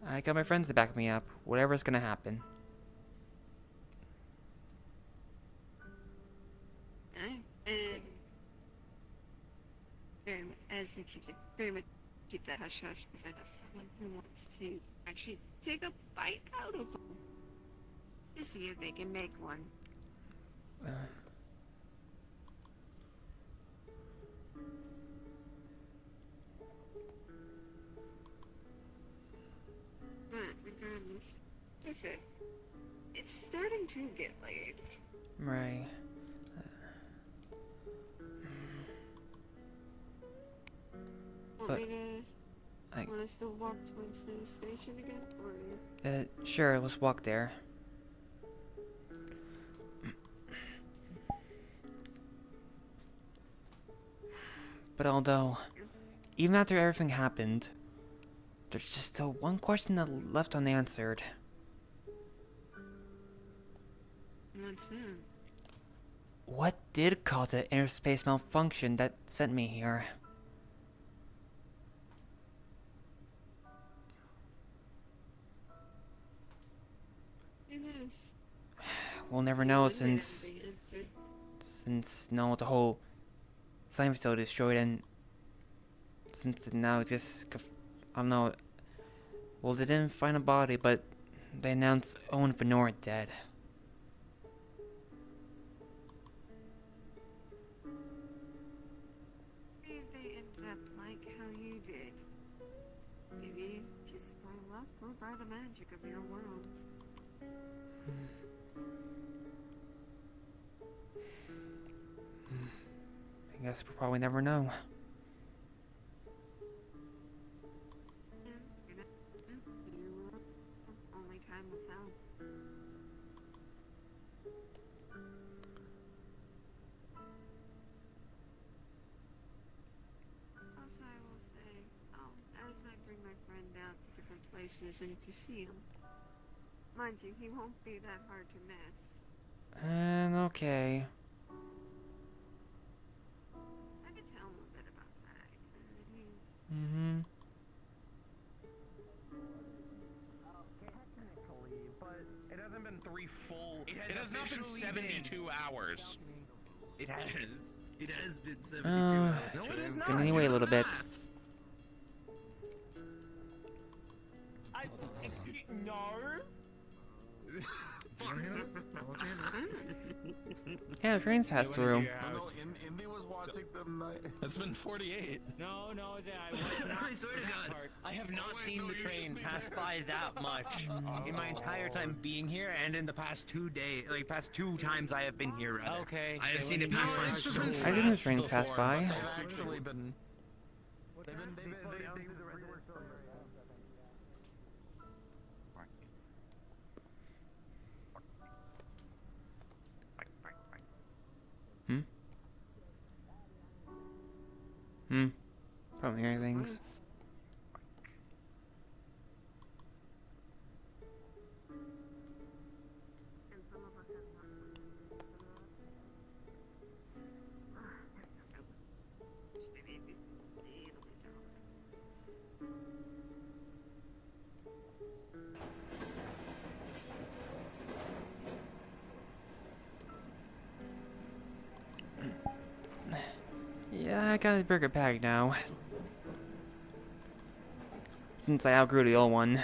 I got my friends to back me up, whatever's gonna happen. As you very much keep that hush hush, because I know someone who wants to actually take a bite out of them to see if they can make one. But regardless, that's it. It's starting to get late. Right. Want us to walk towards the station again, or? Sure, let's walk there. But although, even after everything happened, there's just still one question that left unanswered. What's that? What did cause the airspace malfunction that sent me here? We'll never know since the whole science facility destroyed, and since it now just, I don't know. Well, they didn't find a body, but they announced Owen Venora dead. Maybe they ended up like how you did. Maybe just by luck or by the magic of your world. I guess we'll probably never know. Only time will tell. Also, I will say, as I bring my friend out to different places, and if you see him, mind you, he won't be that hard to miss. Okay. I could tell him a bit about that. Mm-hmm. Technically, but it hasn't been 3 full. It has not been 72 hours. It has. It has been 72 Uh, hours. No, it is not. Can we wait a little bit? Excuse no. Yeah, the trains passed through. Indy was watching them. It's been 48. No, I swear to God, I have not seen the train pass by that much in my entire time being here, and in the past 2 days, like past 2 times I have been here. Rather. Okay. I have seen it pass by so fast. I didn't the train pass by. They've actually been. Probably hear things. Yeah, I got a bigger bag now. Since I outgrew the old one.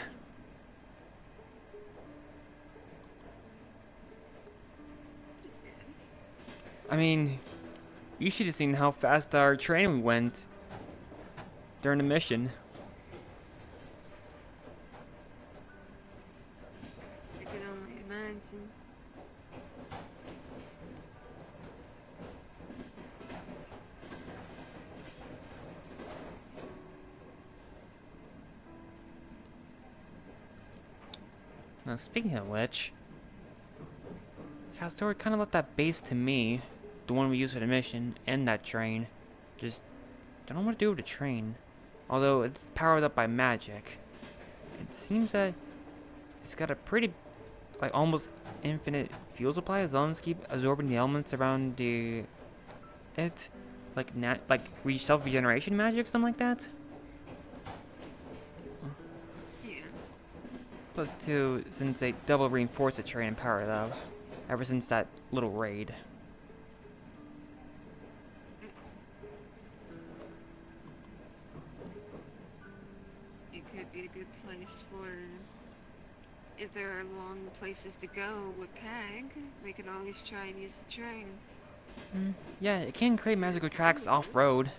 I mean, you should have seen how fast our train went during the mission. I can only imagine. Now, speaking of which, Castor kind of left that base to me, the one we used for the mission, and that train. Just don't know what to do with the train. Although it's powered up by magic, it seems that it's got a pretty, like almost infinite fuel supply as long as you keep absorbing the elements around it, like self-regeneration magic, something like that. Yeah. Plus two, since they double reinforce the terrain and power though, ever since that little raid. It could be a good place for, if there are long places to go with Peg, we could always try and use the train. Yeah, it can create magical tracks off-road.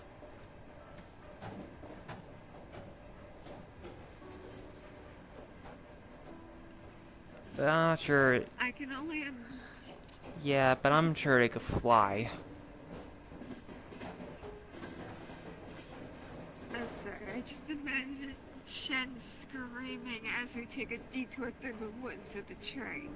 But I'm not sure. I can only Yeah, but I'm sure they could fly. I'm sorry, I just imagine Shen screaming as we take a detour through the woods with the train.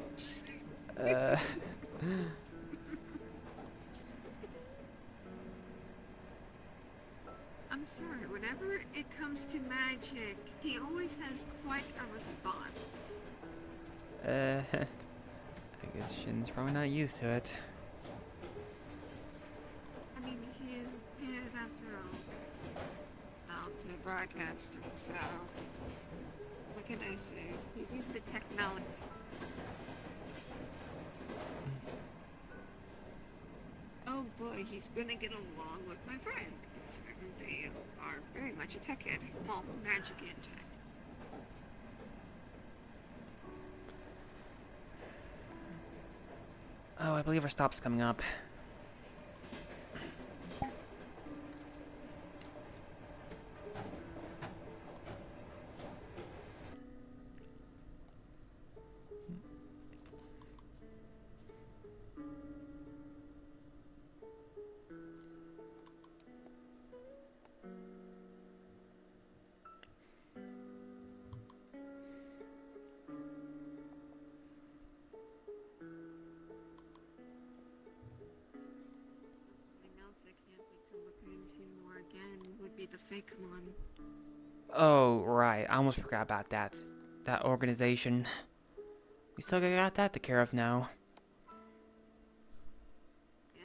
I'm sorry, whenever it comes to magic, he always has quite a response. I guess Shin's probably not used to it. I mean, he is after all, to a broadcaster, so what can I say? He's used to technology. Oh boy, he's gonna get along with my friend, considering they are very much a tech head. Well, magic and tech. Oh, I believe our stop's coming up. Would be the fake one. Oh, right. I almost forgot about that. That organization. We still got that to care of now. Yeah.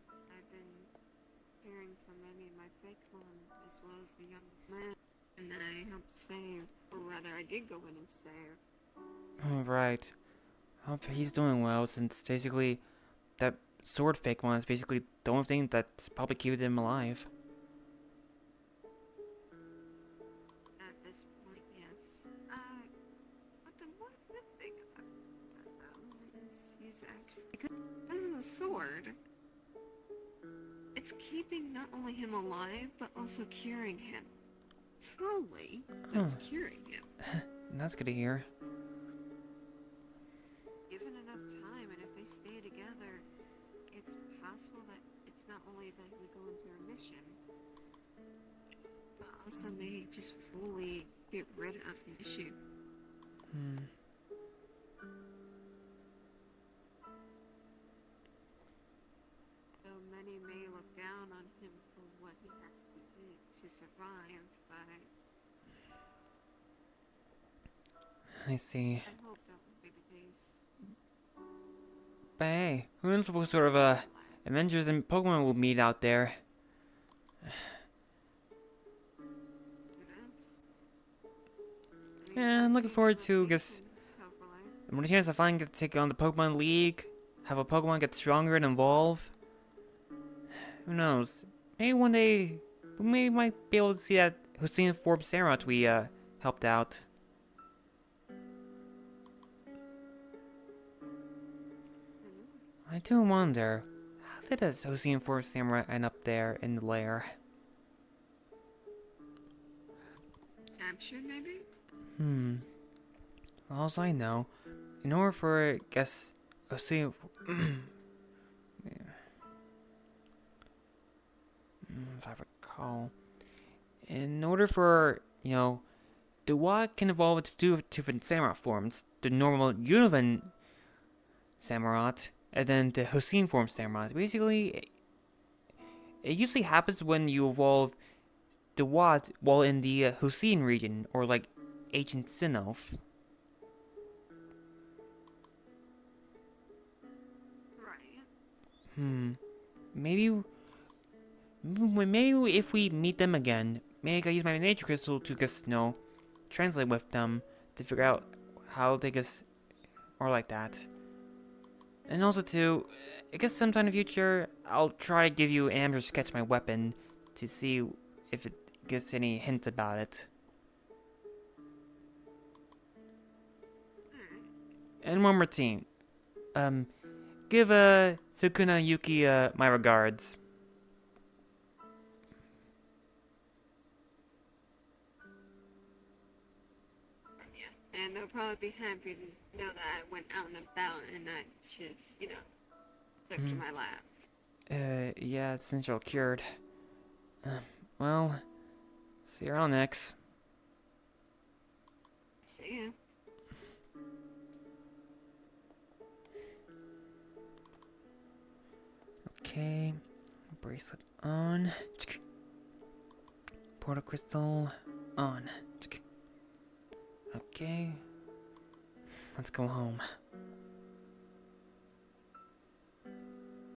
I've been hearing from many of my fake ones, as well as the young man, and I helped save, or rather I did go in and save. Oh, right. Hope he's doing well, since basically that sword fake one is basically the only thing that's probably keeping him alive. At this point, yes. But the one good thing about that, though, is he's actually, because of the sword, it's keeping not only him alive, but also curing him. Slowly, but it's curing him. That's good to hear. Given enough time, and if they stay together, it's possible that it's not only that we go into a mission, but also may just fully get rid of the issue. Though many may look down on him for what he has to eat to survive, but I see. I hope that will be the case. But hey, who knows what sort of Avengers and Pokemon will meet out there. Yeah, I'm looking forward to, guess, when a chance I finally get to take on the Pokemon League, have a Pokemon get stronger and evolve. Who knows? Maybe one day, we might be able to see that Hussein Forbes Samurott we helped out. I do wonder, how did a Hussein Forbes Samurai end up there in the lair? Captured, maybe? Well, as I know, in order for, guess, Hussein... if I recall... In order for, you know, the Watt can evolve into two different Samurott forms. The normal Univan Samurott, and then the Hussein form Samurott. Basically, it usually happens when you evolve the Watt while in the Hussein region, or like Agent Sinnoh. Right. Maybe if we meet them again, maybe I could use my nature crystal to just, translate with them to figure out how they just or like that. And also too, I guess sometime in the future, I'll try to give you Amber to sketch my weapon to see if it gives any hints about it. And one more thing. Give Sukuna Yuki my regards. Yeah, and they'll probably be happy to know that I went out and about and not just, stuck to my lap. Yeah, since you're cured. Well, see you around next. See ya. Okay, bracelet on. Portal crystal on. Okay, let's go home.